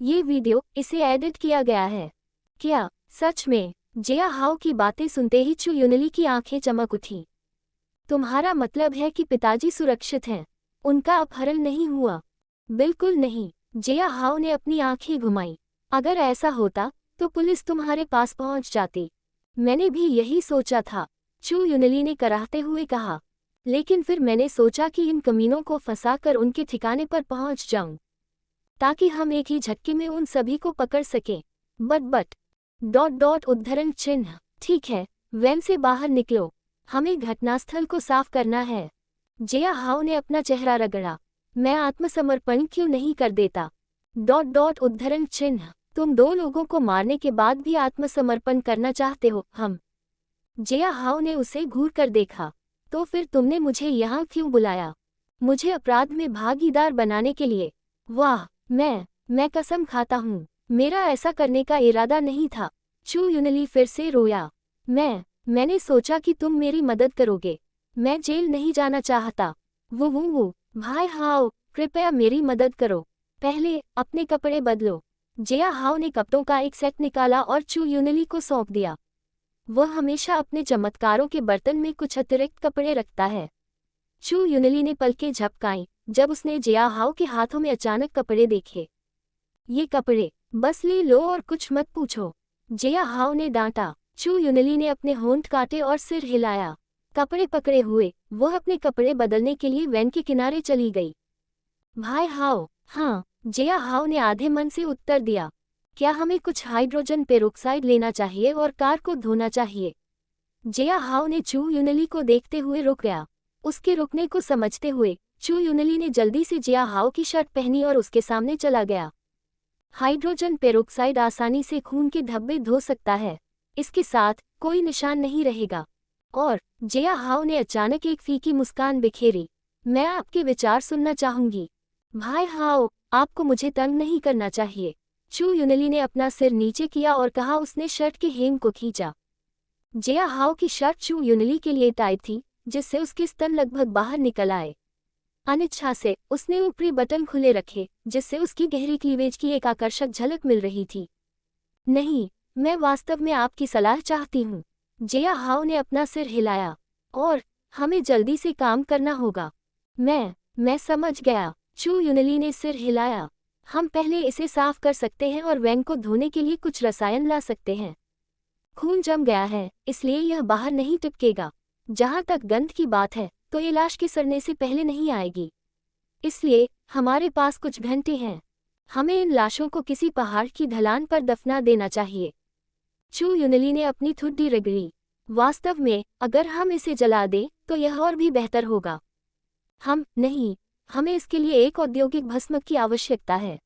ये वीडियो इसे एडिट किया गया है क्या? सच में? जिया हाउ की बातें सुनते ही चू यूनिली की आंखें चमक उठी। तुम्हारा मतलब है कि पिताजी सुरक्षित हैं? उनका अपहरण नहीं हुआ? बिल्कुल नहीं। जिया हाउ ने अपनी आंखें घुमाई। अगर ऐसा होता तो पुलिस तुम्हारे पास पहुंच जाती। मैंने भी यही सोचा था, चू यूनिली ने कराहते हुए कहा। लेकिन फिर मैंने सोचा कि इन कमीनों को फंसाकर उनके ठिकाने पर पहुंच जाऊं, ताकि हम एक ही झटके में उन सभी को पकड़ सकें। बट उद्धरण चिन्ह। ठीक है, वैन से बाहर निकलो, हमें घटनास्थल को साफ करना है। जिया हाउ ने अपना चेहरा रगड़ा। मैं आत्मसमर्पण क्यों नहीं कर देता? उद्धरण चिन्ह। तुम 2 लोगों को मारने के बाद भी आत्मसमर्पण करना चाहते हो? हम। जिया हाउ ने उसे घूर कर देखा। तो फिर तुमने मुझे यहाँ क्यों बुलाया? मुझे अपराध में भागीदार बनाने के लिए? वाह, मैं कसम खाता हूँ, मेरा ऐसा करने का इरादा नहीं था। चू यूनिली फिर से रोया। मैंने सोचा कि तुम मेरी मदद करोगे। मैं जेल नहीं जाना चाहता। वो भाई हाउ, कृपया मेरी मदद करो। पहले अपने कपड़े बदलो। जिया हाउ ने कपड़ों का एक सेट निकाला और चू यूनिली को सौंप दिया। वह हमेशा अपने चमत्कारों के बर्तन में कुछ अतिरिक्त कपड़े रखता है। चू यूनिली ने पलकें झपकाईं जब उसने जिया हाउ के हाथों में अचानक कपड़े देखे। ये कपड़े बस ले लो और कुछ मत पूछो, जिया हाउ ने डांटा। चू यूनिली ने अपने होंठ काटे और सिर हिलाया। कपड़े पकड़े हुए वह अपने कपड़े बदलने के लिए वैन के किनारे चली गई। भाई हाउ? हाँ, जिया हाउ ने आधे मन से उत्तर दिया। क्या हमें कुछ हाइड्रोजन पेरोक्साइड लेना चाहिए और कार को धोना चाहिए? जिया हाउ ने चू यूनिली को देखते हुए रुक गया। उसके रुकने को समझते हुए चू यूनिली ने जल्दी से जिया हाउ की शर्ट पहनी और उसके सामने चला गया। हाइड्रोजन पेरोक्साइड आसानी से खून के धब्बे धो सकता है, इसके साथ कोई निशान नहीं रहेगा। और जिया हाउ ने अचानक एक फीकी मुस्कान बिखेरी। मैं आपके विचार सुनना चाहूंगी। भाई हाउ, आपको मुझे तंग नहीं करना चाहिए। चू यूनिली ने अपना सिर नीचे किया और कहा। उसने शर्ट के हेम को खींचा। जिया हाउ की शर्ट चू यूनिली के लिए टाइट थी, जिससे उसके स्तन लगभग बाहर निकल आए। अनिच्छा से उसने ऊपरी बटन खुले रखे, जिससे उसकी गहरी क्लीवेज की एक आकर्षक झलक मिल रही थी। नहीं, मैं वास्तव में आपकी सलाह चाहती हूँ। जिया हाओ ने अपना सिर हिलाया। और हमें जल्दी से काम करना होगा। मैं समझ गया। चू युनली ने सिर हिलाया। हम पहले इसे साफ कर सकते हैं और वैंग को धोने के लिए कुछ रसायन ला सकते हैं। खून जम गया है, इसलिए यह बाहर नहीं टपकेगा। जहां तक गंध की बात है, तो ये लाश के सड़ने से पहले नहीं आएगी। इसलिए हमारे पास कुछ घंटे हैं। हमें इन लाशों को किसी पहाड़ की ढलान पर दफना देना चाहिए। चू युनली ने अपनी ठुड्डी रगड़ी। वास्तव में अगर हम इसे जला दें तो यह और भी बेहतर होगा। नहीं, हमें इसके लिए एक औद्योगिक भस्म की आवश्यकता है।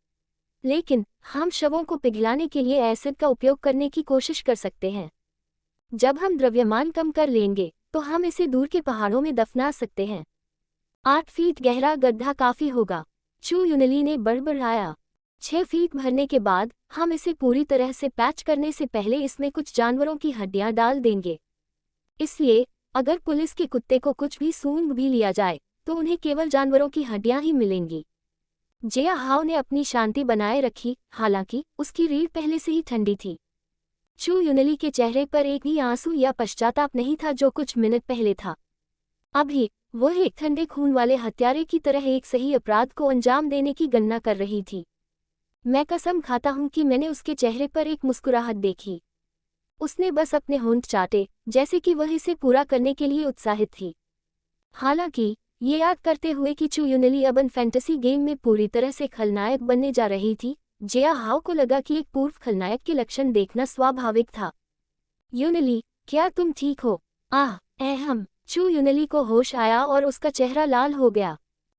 लेकिन हम शवों को पिघलाने के लिए एसिड का उपयोग करने की कोशिश कर सकते हैं। जब हम द्रव्यमान कम कर लेंगे तो हम इसे दूर के पहाड़ों में दफना सकते हैं। 8 फीट गहरा गड्ढा काफी होगा, चू युनली ने बड़बड़ाया। 6 फीट भरने के बाद हम इसे पूरी तरह से पैच करने से पहले इसमें कुछ जानवरों की हड्डियां डाल देंगे। इसलिए अगर पुलिस के कुत्ते को कुछ भी सूंघ भी लिया जाए तो उन्हें केवल जानवरों की हड्डियां ही मिलेंगी। जिया हाओ ने अपनी शांति बनाए रखी, हालांकि उसकी रीढ़ पहले से ही ठंडी थी। चू युनली के चेहरे पर एक भी आंसू या पश्चाताप नहीं था जो कुछ मिनट पहले था। अभी वह एक ठंडे खून वाले हत्यारे की तरह एक सही अपराध को अंजाम देने की गणना कर रही थी। मैं कसम खाता हूं कि मैंने उसके चेहरे पर एक मुस्कुराहट देखी। उसने बस अपने होंठ चाटे, जैसे कि वह इसे पूरा करने के लिए उत्साहित थी। हालांकि ये याद करते हुए कि चू युनली अब फैंटेसी गेम में पूरी तरह से खलनायक बनने जा रही थी, जिया हाओ को लगा कि एक पूर्व खलनायक के लक्षण देखना स्वाभाविक था। युनली, क्या तुम ठीक हो? चू युनली को होश आया और उसका चेहरा लाल हो गया।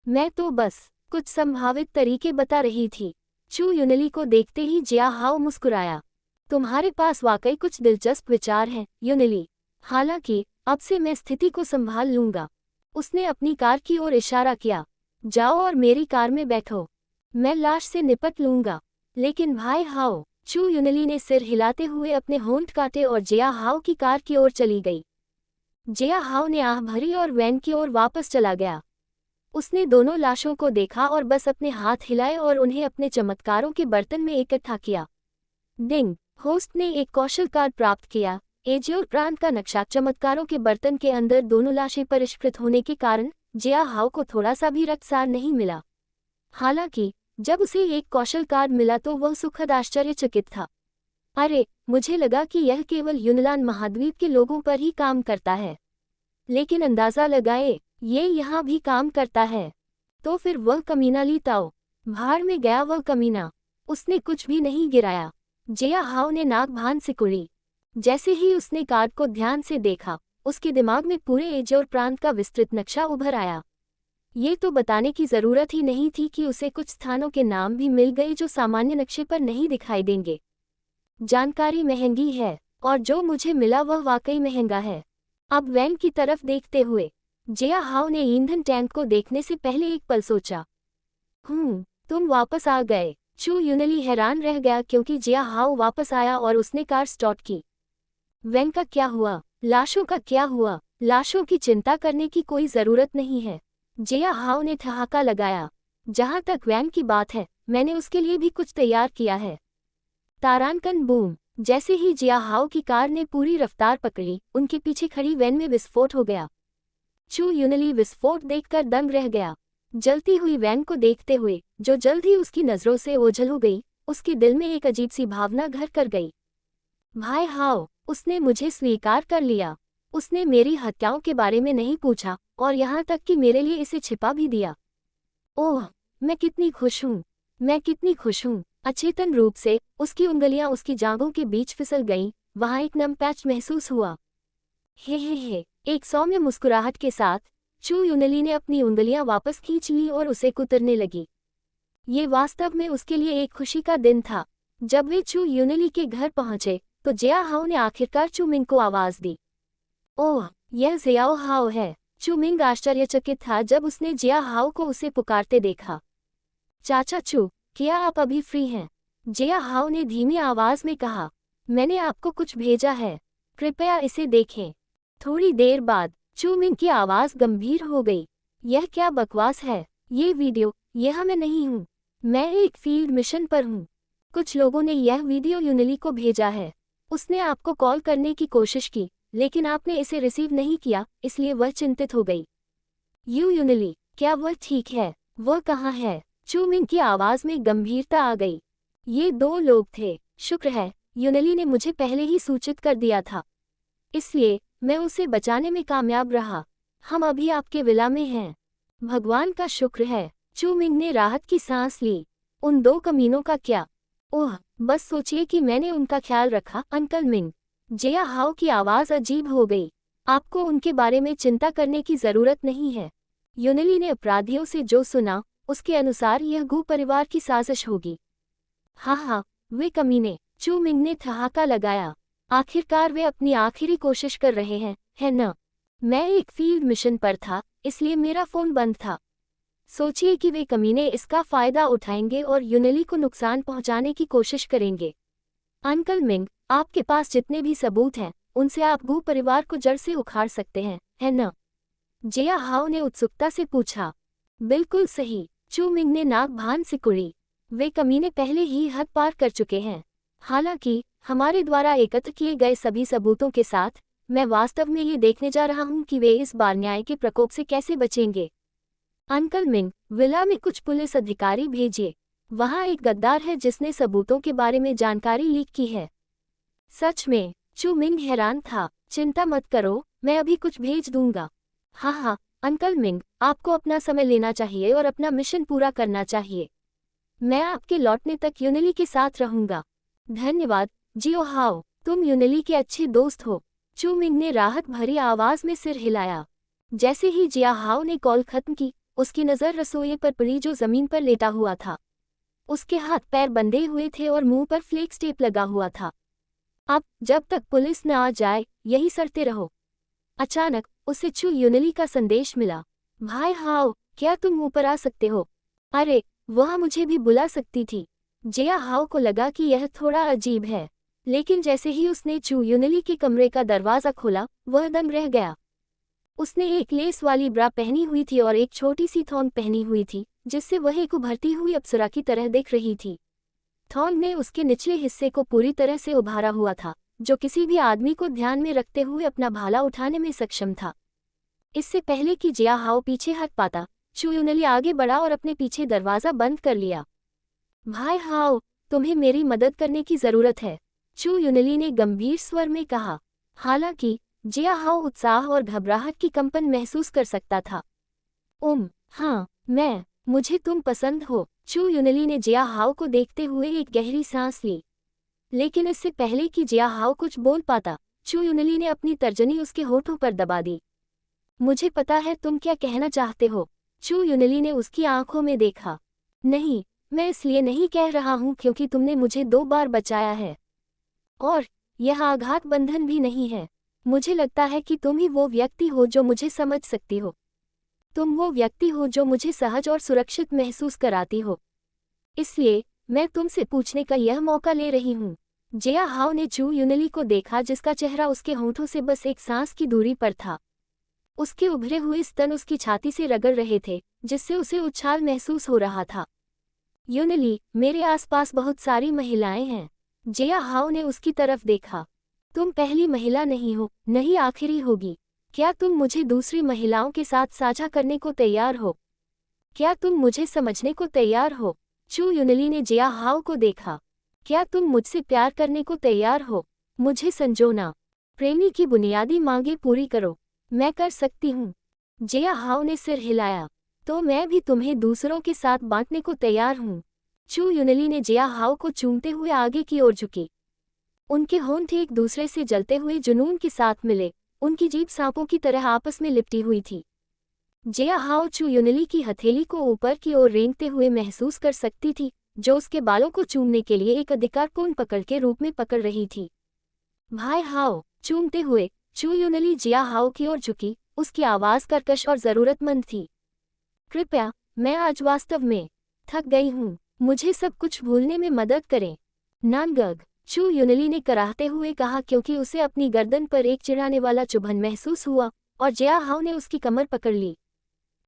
मैं तो बस कुछ संभावित तरीके बता रही थी। चू युनली को देखते ही जिया हाओ मुस्कुराया। तुम्हारे पास वाकई कुछ दिलचस्प विचार हैं, युनली। हालांकि अब से मैं स्थिति को संभाल लूंगा। उसने अपनी कार की ओर इशारा किया। जाओ और मेरी कार में बैठो, मैं लाश से निपट लूंगा। लेकिन भाई हाओ, चू युनली ने सिर हिलाते हुए अपने होंठ काटे और जिया हाओ की कार की ओर चली गई। जिया हाओ ने आह भरी और वैन की ओर वापस चला गया। उसने दोनों लाशों को देखा और बस अपने हाथ हिलाए और उन्हें अपने चमत्कारों के बर्तन में इकट्ठा किया। डिंग, होस्ट ने एक कौशल कार्ड प्राप्त किया। एजियोर प्रांत का नक्शा। चमत्कारों के बर्तन के अंदर दोनों लाशें परिष्कृत होने के कारण जिया हाओ को थोड़ा सा भी रक्तसार नहीं मिला। हालांकि जब उसे एक कौशल कार्ड मिला तो वह सुखद आश्चर्यचकित था। अरे, मुझे लगा कि यह केवल युनलान महाद्वीप के लोगों पर ही काम करता है, लेकिन अंदाजा लगाए, ये यहाँ भी काम करता है। तो फिर वह कमीना ली ताओ, भाड़ में गया वह कमीना। उसने कुछ भी नहीं गिराया। जिया हाओ ने नाक भान सिकुड़ी। जैसे ही उसने कार्ड को ध्यान से देखा, उसके दिमाग में पूरे एजियोर प्रांत का विस्तृत नक्शा उभर आया। ये तो बताने की जरूरत ही नहीं थी कि उसे कुछ स्थानों के नाम भी मिल गए जो सामान्य नक्शे पर नहीं दिखाई देंगे। जानकारी महंगी है, और जो मुझे मिला वह वाकई महंगा है। अब वैन की तरफ देखते हुए जिया हाओ ने ईंधन टैंक को देखने से पहले एक पल सोचा। तुम वापस आ गए। चू युनली हैरान रह गया क्योंकि जिया हाओ वापस आया और उसने कार स्टार्ट की। वैन का क्या हुआ? लाशों का क्या हुआ? लाशों की चिंता करने की कोई जरूरत नहीं है, जिया हाओ ने ठहाका लगाया। जहां तक वैन की बात है, मैंने उसके लिए भी कुछ तैयार किया है। तारांकन बूम। जैसे ही जिया हाओ की कार ने पूरी रफ्तार पकड़ी, उनके पीछे खड़ी वैन में विस्फोट हो गया। चू युनली विस्फोट देखकर दंग रह गया। जलती हुई वैन को देखते हुए, जो जल्द ही उसकी नजरों से ओझल हो गई, उसके दिल में एक अजीब सी भावना घर कर गई। भाई हाओ, उसने मुझे स्वीकार कर लिया। उसने मेरी हत्याओं के बारे में नहीं पूछा और यहाँ तक कि मेरे लिए इसे छिपा भी दिया। ओह, मैं कितनी खुश हूँ, मैं कितनी खुश हूँ। अचेतन रूप से उसकी उंगलियां उसकी जांघों के बीच फिसल गईं। वहां एक नम पैच महसूस हुआ। हे, एक सौम्य मुस्कुराहट के साथ चू युनली ने अपनी उंगलियां वापस खींच ली और उसे कुतरने लगी। ये वास्तव में उसके लिए एक खुशी का दिन था। जब वे चू युनली के घर पहुंचे तो जिया हाओ ने आखिरकार चू मिंग को आवाज दी। ओह, यह जियाओ हाओ है। चू मिंग आश्चर्यचकित था जब उसने जिया हाओ को उसे पुकारते देखा। चाचा चू, क्या आप अभी फ्री हैं? जिया हाओ ने धीमी आवाज में कहा। मैंने आपको कुछ भेजा है, कृपया इसे देखें। थोड़ी देर बाद चू मिंग की आवाज गंभीर हो गई। यह क्या बकवास है? ये वीडियो, यह मैं नहीं हूँ। मैं एक फील्ड मिशन पर हूँ। कुछ लोगों ने यह वीडियो युनली को भेजा है। उसने आपको कॉल करने की कोशिश की, लेकिन आपने इसे रिसीव नहीं किया, इसलिए वह चिंतित हो गई। यूनली, क्या वह ठीक है? वह कहाँ है? चू मिंग की आवाज में गंभीरता आ गई। ये 2 लोग थे। शुक्र है, यूनली ने मुझे पहले ही सूचित कर दिया था, इसलिए मैं उसे बचाने में कामयाब रहा। हम अभी आपके विला में हैं। भगवान का शुक्र है। चू मिंग ने राहत की सांस ली। उन 2 कमीनों का क्या? ओह, बस सोचिए कि मैंने उनका ख्याल रखा, अंकल मिंग। जिया हाओ की आवाज अजीब हो गई। आपको उनके बारे में चिंता करने की जरूरत नहीं है। यूनली ने अपराधियों से जो सुना, उसके अनुसार यह गू परिवार की साजिश होगी। हाँ, वे कमीने। चू मिंग ने ठहाका लगाया। आखिरकार वे अपनी आखिरी कोशिश कर रहे हैं, है न? मैं एक फील्ड मिशन पर था, इसलिए मेरा फोन बंद था। सोचिए कि वे कमीने इसका फायदा उठाएंगे और यूनली को नुकसान पहुंचाने की कोशिश करेंगे। अंकल मिंग, आपके पास जितने भी सबूत हैं, उनसे आप गू परिवार को जड़ से उखाड़ सकते हैं, है न? जिया हाओ ने उत्सुकता से पूछा। बिल्कुल सही। चू मिंग ने नाक भान सिकुड़ी। वे कमीने पहले ही हद पार कर चुके हैं। हालांकि हमारे द्वारा एकत्र किए गए सभी सबूतों के साथ, मैं वास्तव में ये देखने जा रहा हूं कि वे इस बार न्याय के प्रकोप से कैसे बचेंगे। अंकल मिंग, विला में कुछ पुलिस अधिकारी भेजिए। वहां एक गद्दार है जिसने सबूतों के बारे में जानकारी लीक की है। सच में? चू मिंग हैरान था। चिंता मत करो, मैं अभी कुछ भेज दूंगा। हाँ, अंकल मिंग, आपको अपना समय लेना चाहिए और अपना मिशन पूरा करना चाहिए। मैं आपके लौटने तक यूनली के साथ रहूंगा। धन्यवाद, जियो हाओ, तुम यूनली के अच्छे दोस्त हो। चू मिंग ने राहत भरी आवाज में सिर हिलाया। जैसे ही जिया हाओ ने कॉल खत्म की, उसकी नज़र रसोई पर पड़ी जो जमीन पर लेटा हुआ था। उसके हाथ पैर बंधे हुए थे और मुंह पर फ्लेक्स टेप लगा हुआ था। अब जब तक पुलिस न आ जाए, यही सड़ते रहो। अचानक उसे चू यूनली का संदेश मिला। भाई हाओ, क्या तुम ऊपर आ सकते हो? अरे, वह मुझे भी बुला सकती थी। जिया हाओ को लगा कि यह थोड़ा अजीब है, लेकिन जैसे ही उसने चू यूनली के कमरे का दरवाज़ा खोला, वह दंग रह गया। उसने एक लेस वाली ब्रा पहनी हुई थी और एक छोटी सी थॉन्ग पहनी हुई थी, जिससे वह एक उभरती हुई अप्सरा की तरह दिख रही थी। थॉन्ग ने उसके निचले हिस्से को पूरी तरह से उभारा हुआ था, जो किसी भी आदमी को ध्यान में रखते हुए अपना भाला उठाने में सक्षम था। इससे पहले कि जिया हाओ पीछे हट पाता, चू यूनली आगे बढ़ा और अपने पीछे दरवाज़ा बंद कर लिया। भाई हाओ, तुम्हें मेरी मदद करने की ज़रूरत है, चू यूनली ने गंभीर स्वर में कहा। हालांकि जिया हाओ उत्साह और घबराहट की कंपन महसूस कर सकता था। हाँ, मुझे तुम पसंद हो। चू यूनली ने जिया हाओ को देखते हुए एक गहरी सांस ली। लेकिन इससे पहले कि जिया हाओ कुछ बोल पाता, चू यूनली ने अपनी तर्जनी उसके होठों पर दबा दी। मुझे पता है तुम क्या कहना चाहते हो। चू यूनली ने उसकी आंखों में देखा। नहीं, मैं इसलिए नहीं कह रहा हूं क्योंकि तुमने मुझे 2 बार बचाया है। और यह आघात बंधन भी नहीं है। मुझे लगता है कि तुम ही वो व्यक्ति हो जो मुझे समझ सकती हो। तुम वो व्यक्ति हो जो मुझे सहज और सुरक्षित महसूस कराती हो। इसलिए मैं तुमसे पूछने का यह मौका ले रही हूँ। जिया हाओ ने चू यूनली को देखा जिसका चेहरा उसके होंठों से बस एक सांस की दूरी पर था। उसके उभरे हुए स्तन उसकी छाती से रगड़ रहे थे, जिससे उसे उछाल महसूस हो रहा था। यूनली, मेरे आसपास बहुत सारी महिलाएं हैं। जिया हाओ ने उसकी तरफ देखा। तुम पहली महिला नहीं हो, नहीं आखिरी होगी। क्या तुम मुझे दूसरी महिलाओं के साथ साझा करने को तैयार हो? क्या तुम मुझे समझने को तैयार हो? चू यूनली ने जिया हाओ को देखा। क्या तुम मुझसे प्यार करने को तैयार हो? मुझे संजोना, प्रेमी की बुनियादी मांगें पूरी करो। मैं कर सकती हूँ। जिया हाओ ने सिर हिलाया। तो मैं भी तुम्हें दूसरों के साथ बांटने को तैयार हूँ। चू यूनली ने जिया हाओ को चूमते हुए आगे की ओर झुकी। उनके होंठ एक दूसरे से जलते हुए जुनून के साथ मिले, उनकी जीभ सांपों की तरह आपस में लिपटी हुई थी। जिया हाओ चू यूनली की हथेली को ऊपर की ओर रेंगते हुए महसूस कर सकती थी, जो उसके बालों को चूमने के लिए एक अधिकारपूर्ण पकड़ के रूप में पकड़ रही थी। भाई हाओ, चूमते हुए चू यूनली जिया हाओ की ओर झुकी, उसकी आवाज़ कर्कश और ज़रूरतमंद थी। कृपया, मैं आज वास्तव में थक गई हूँ। मुझे सब कुछ भूलने में मदद करें। नानगग, चू यूनली ने कराहते हुए कहा क्योंकि उसे अपनी गर्दन पर एक चिढ़ाने वाला चुभन महसूस हुआ और जिया हाओ ने उसकी कमर पकड़ ली।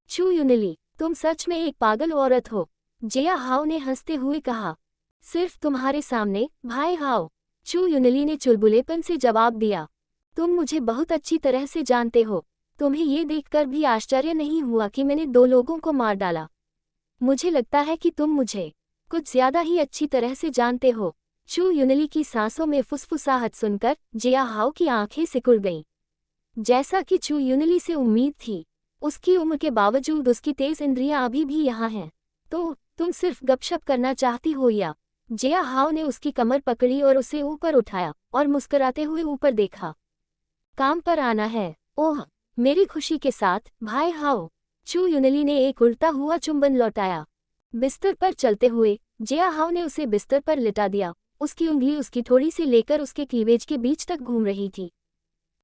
चू यूनली, तुम सच में एक पागल औरत हो, जिया हाओ ने हंसते हुए कहा। सिर्फ तुम्हारे सामने, भाई हाओ, चू यूनली ने चुलबुलेपन से जवाब दिया। तुम मुझे बहुत अच्छी तरह से जानते हो। तुम्हें ये देखकर भी आश्चर्य नहीं हुआ कि मैंने 2 लोगों को मार डाला। मुझे लगता है कि तुम मुझे कुछ ज्यादा ही अच्छी तरह से जानते हो। चू युनली की सांसों में फुसफुसाहट सुनकर जिया हाओ की आंखें सिकुड़ गईं। जैसा कि चू युनली से उम्मीद थी, उसकी उम्र के बावजूद उसकी तेज इंद्रियां अभी भी यहाँ हैं। तो तुम सिर्फ गपशप करना चाहती हो या? जिया हाओ ने उसकी कमर पकड़ी और उसे ऊपर उठाया और मुस्कुराते हुए ऊपर देखा। काम पर आना है। ओह, मेरी खुशी के साथ भाई हाओ। चू युनली ने एक उड़ता हुआ चुंबन लौटाया। बिस्तर पर चलते हुए जिया हाओ ने उसे बिस्तर पर लिटा दिया। उसकी उंगली उसकी ठोड़ी से लेकर उसके क्लीवेज के बीच तक घूम रही थी।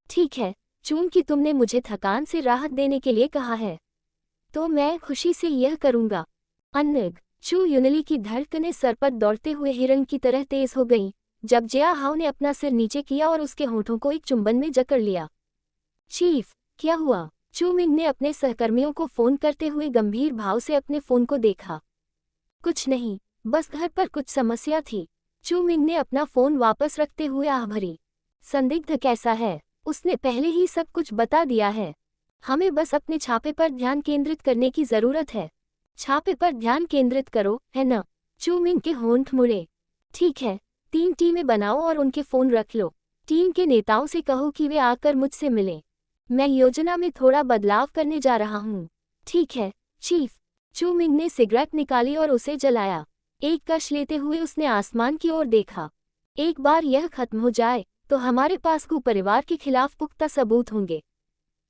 ठीक है, चूंकि तुमने मुझे थकान से राहत देने के लिए कहा है, तो मैं खुशी से यह करूंगा। अन्नग, चू युनली की धड़कनें सर पर दौड़ते हुए हिरन की तरह तेज हो गईं, जब जिया हाओ ने अपना सिर नीचे किया और उसके होठों को एक चुंबन में जकड़ लिया। चीफ, क्या हुआ? चू मिंग ने अपने सहकर्मियों को फोन करते हुए गंभीर भाव से अपने फोन को देखा। कुछ नहीं, बस घर पर कुछ समस्या थी। चू मिंग ने अपना फोन वापस रखते हुए आह भरी। संदिग्ध कैसा है? उसने पहले ही सब कुछ बता दिया है। हमें बस अपने छापे पर ध्यान केंद्रित करने की जरूरत है। छापे पर ध्यान केंद्रित करो, है न? चू मिंग के होंठ मुड़े। ठीक है, 3 टीमें बनाओ और उनके फोन रख लो। टीम के नेताओं से कहो कि वे आकर मुझसे मिलें। मैं योजना में थोड़ा बदलाव करने जा रहा हूँ। ठीक है, चीफ। चू मिंग ने सिगरेट निकाली और उसे जलाया। एक कश लेते हुए उसने आसमान की ओर देखा। एक बार यह खत्म हो जाए तो हमारे पास गु परिवार के खिलाफ पुख्ता सबूत होंगे।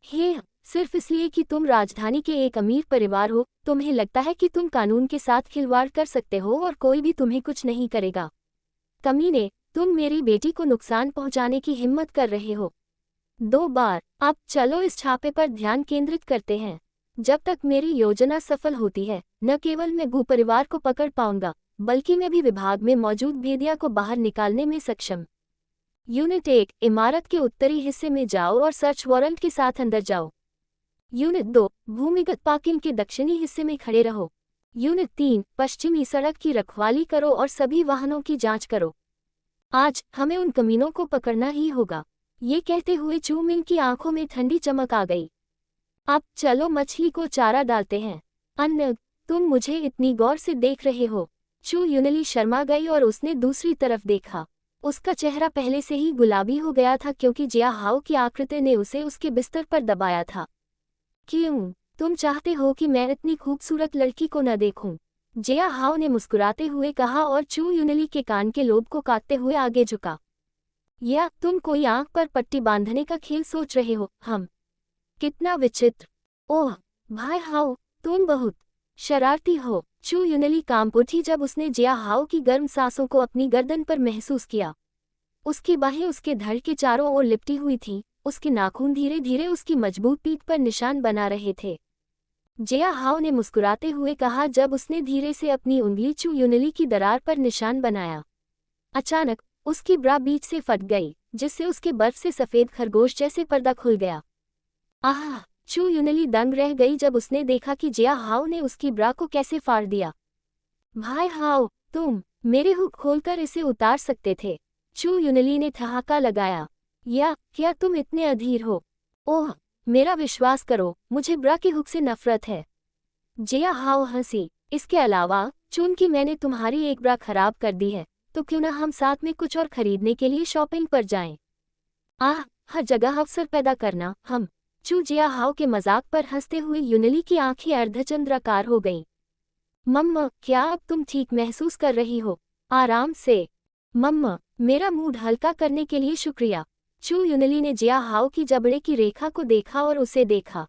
हे, सिर्फ इसलिए कि तुम राजधानी के एक अमीर परिवार हो, तुम्हें लगता है कि तुम कानून के साथ खिलवाड़ कर सकते हो और कोई भी तुम्हें कुछ नहीं करेगा। कमीने, तुम मेरी बेटी को नुकसान पहुंचाने की हिम्मत कर रहे हो। 2 बार। अब चलो इस छापे पर ध्यान केंद्रित करते हैं। जब तक मेरी योजना सफल होती है, न केवल मैं गु परिवार को पकड़ पाऊंगा, बल्कि मैं भी विभाग में मौजूद भेदिया को बाहर निकालने में सक्षम। यूनिट 1, इमारत के उत्तरी हिस्से में जाओ और सर्च वारंट के साथ अंदर जाओ। यूनिट 2, भूमिगत पार्किंग के दक्षिणी हिस्से में खड़े रहो। यूनिट 3, पश्चिमी सड़क की रखवाली करो और सभी वाहनों की जांच करो। आज हमें उन कमीनों को पकड़ना ही होगा। ये कहते हुए चू मिंग की आंखों में ठंडी चमक आ गई। अब चलो मछली को चारा डालते हैं। अन्नग, तुम मुझे इतनी गौर से देख रहे हो। चू युनली शर्मा गई और उसने दूसरी तरफ देखा। उसका चेहरा पहले से ही गुलाबी हो गया था क्योंकि जिया हाओ की आकृति ने उसे उसके बिस्तर पर दबाया था। क्यों? तुम चाहते हो कि मैं इतनी खूबसूरत लड़की को न देखूं? जिया हाओ ने मुस्कुराते हुए कहा और चू युनली के कान के लोब को काटते हुए आगे झुका। या तुम कोई आंख पर पट्टी बांधने का खेल सोच रहे हो? हम कितना विचित्र। ओह भाई हाओ, तुम बहुत शरारती हो। चू युनली कांप उठी जब उसने जिया हाओ की गर्म सांसों को अपनी गर्दन पर महसूस किया। उसकी बाहें उसके धड़ के चारों ओर लिपटी हुई थीं, उसके नाखून धीरे धीरे उसकी मजबूत पीठ पर निशान बना रहे थे। जिया हाओ ने मुस्कुराते हुए कहा जब उसने धीरे से अपनी उंगली चू युनली की दरार पर निशान बनाया। अचानक उसकी ब्रा बीच से फट गई, जिससे उसके बर्फ से सफेद खरगोश जैसे पर्दा खुल गया। आह! चू युनली दंग रह गई जब उसने देखा कि जिया हाओ ने उसकी ब्रा को कैसे फाड़ दिया। भाई हाओ, तुम मेरे हुक खोलकर इसे उतार सकते थे। चू युनली ने ठहाका लगाया। या क्या तुम इतने अधीर हो? ओह, मेरा विश्वास करो, मुझे ब्रा के हुक से नफरत है। जिया हाओ हंसी। इसके अलावा, चूंकि मैंने तुम्हारी एक ब्रा खराब कर दी है, तो क्यों न हम साथ में कुछ और खरीदने के लिए शॉपिंग पर जाएं? आह, हर जगह अवसर पैदा करना। हम चू जिया हाओ के मजाक पर हंसते हुए युनली की आंखें अर्धचंद्राकार हो गईं। मम्मा, क्या अब तुम ठीक महसूस कर रही हो? आराम से। मम्मा, मेरा मूड हल्का करने के लिए शुक्रिया। चू युनली ने जिया हाओ की जबड़े की रेखा को देखा और उसे देखा।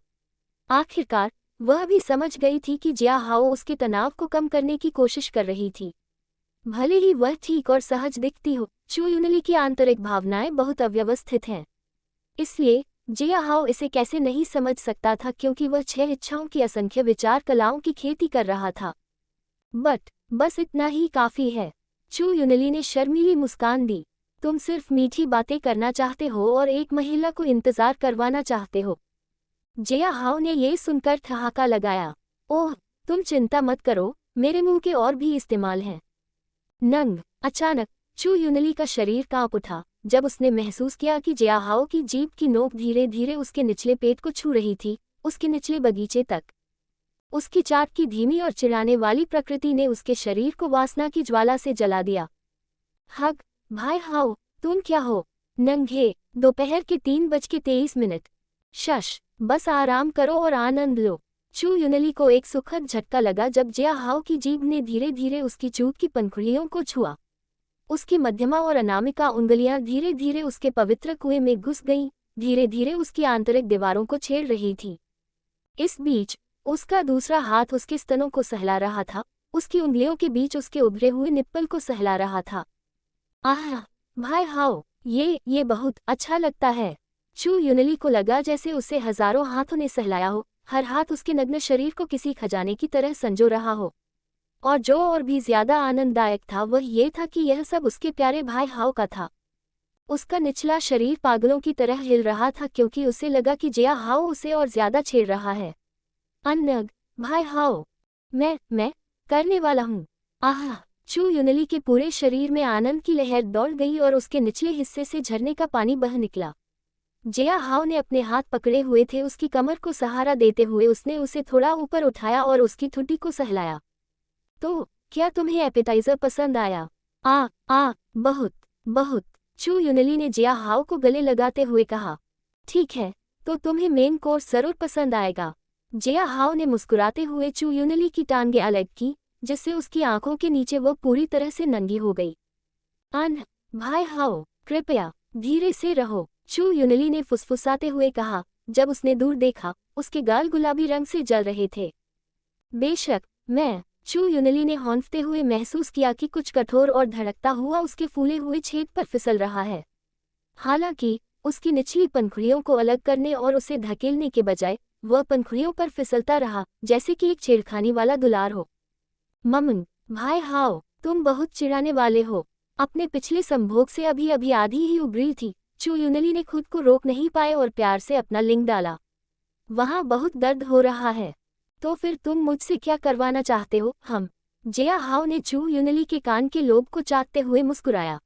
आखिरकार वह भी समझ गई थी कि जिया हाओ उसके तनाव को कम करने की कोशिश कर रही थी। भले ही वह ठीक और सहज दिखती हो, चू युनली की आंतरिक भावनाएं बहुत अव्यवस्थित हैं। इसलिए जिया हाओ इसे कैसे नहीं समझ सकता था क्योंकि वह 6 इच्छाओं की असंख्य विचार कलाओं की खेती कर रहा था। बस इतना ही काफी है। चू युनली ने शर्मीली मुस्कान दी। तुम सिर्फ मीठी बातें करना चाहते हो और एक महिला को इंतजार करवाना चाहते हो। जिया हाओ ने ये सुनकर ठहाका लगाया। ओह, तुम चिंता मत करो, मेरे मुंह के और भी इस्तेमाल हैं। नंग। अचानक चू युनली का शरीर कांप उठा। जब उसने महसूस किया कि जिया हाओ की जीभ की नोक धीरे धीरे उसके निचले पेट को छू रही थी, उसके निचले बगीचे तक। उसकी चाट की धीमी और चिढ़ाने वाली प्रकृति ने उसके शरीर को वासना की ज्वाला से जला दिया। हग, भाई हाओ, तुम क्या हो? नंगे, दोपहर के 3:23। शश, बस आराम करो और आनंद लो। चू युनली को एक सुखद झटका लगा जब जिया हाओ की जीभ ने धीरे धीरे उसकी चूत की पंखुड़ियों को छुआ। उसकी मध्यमा और अनामिका उंगलियां धीरे धीरे उसके पवित्र कुएं में घुस गईं, धीरे धीरे उसकी आंतरिक दीवारों को छेड़ रही थी। इस बीच उसका दूसरा हाथ उसके स्तनों को सहला रहा था, उसकी उंगलियों के बीच उसके उभरे हुए निप्पल को सहला रहा था। आह, भाई हाओ, ये बहुत अच्छा लगता है। चू युनली को लगा जैसे उसे हजारों हाथों ने सहलाया हो, हर हाथ उसके नग्न शरीर को किसी खजाने की तरह संजो रहा हो। और जो और भी ज्यादा आनंददायक था वह ये था कि यह सब उसके प्यारे भाई हाओ का था। उसका निचला शरीर पागलों की तरह हिल रहा था क्योंकि उसे लगा कि जिया हाओ उसे और ज्यादा छेड़ रहा है। अनग, भाई हाओ, मैं करने वाला हूँ। आह, चू युनली के पूरे शरीर में आनंद की लहर दौड़ गई और उसके निचले हिस्से से झरने का पानी बह निकला। जिया हाओ ने अपने हाथ पकड़े हुए थे उसकी कमर को सहारा देते हुए उसने उसे थोड़ा ऊपर उठाया और उसकी ठुड्डी को सहलाया। तो क्या तुम्हें एपेटाइजर पसंद आया? बहुत बहुत, चू युनली ने जिया हाओ को गले लगाते हुए कहा। ठीक है, तो तुम्हें मेन कोर्स जरूर पसंद आएगा। जिया हाओ ने मुस्कुराते हुए चू युनली की टांगें अलग की, जिससे उसकी आंखों के नीचे वह पूरी तरह से नंगी हो गई। भाई हाओ, कृपया धीरे से रहो, चू युनली ने फुसफुसाते हुए कहा। जब उसने दूर देखा, उसके गाल गुलाबी रंग से जल रहे थे। बेशक, चू युनली ने हौंफते हुए महसूस किया कि कुछ कठोर और धड़कता हुआ उसके फूले हुए छेद पर फिसल रहा है। हालांकि उसकी निचली पंखुड़ियों को अलग करने और उसे धकेलने के बजाय वह पंखुड़ियों पर फिसलता रहा, जैसे कि एक छेड़खानी वाला दुलार हो। भाई हाओ, तुम बहुत चिढ़ाने वाले हो। अपने पिछले संभोग से अभी अभी आधी ही उबरी थी। चू युनली ने खुद को रोक नहीं पाए और प्यार से अपना लिंग डाला। वहाँ बहुत दर्द हो रहा है। तो फिर तुम मुझसे क्या करवाना चाहते हो? जिया हाओ ने चू युनली के कान के लोब को चाटते हुए मुस्कुराया।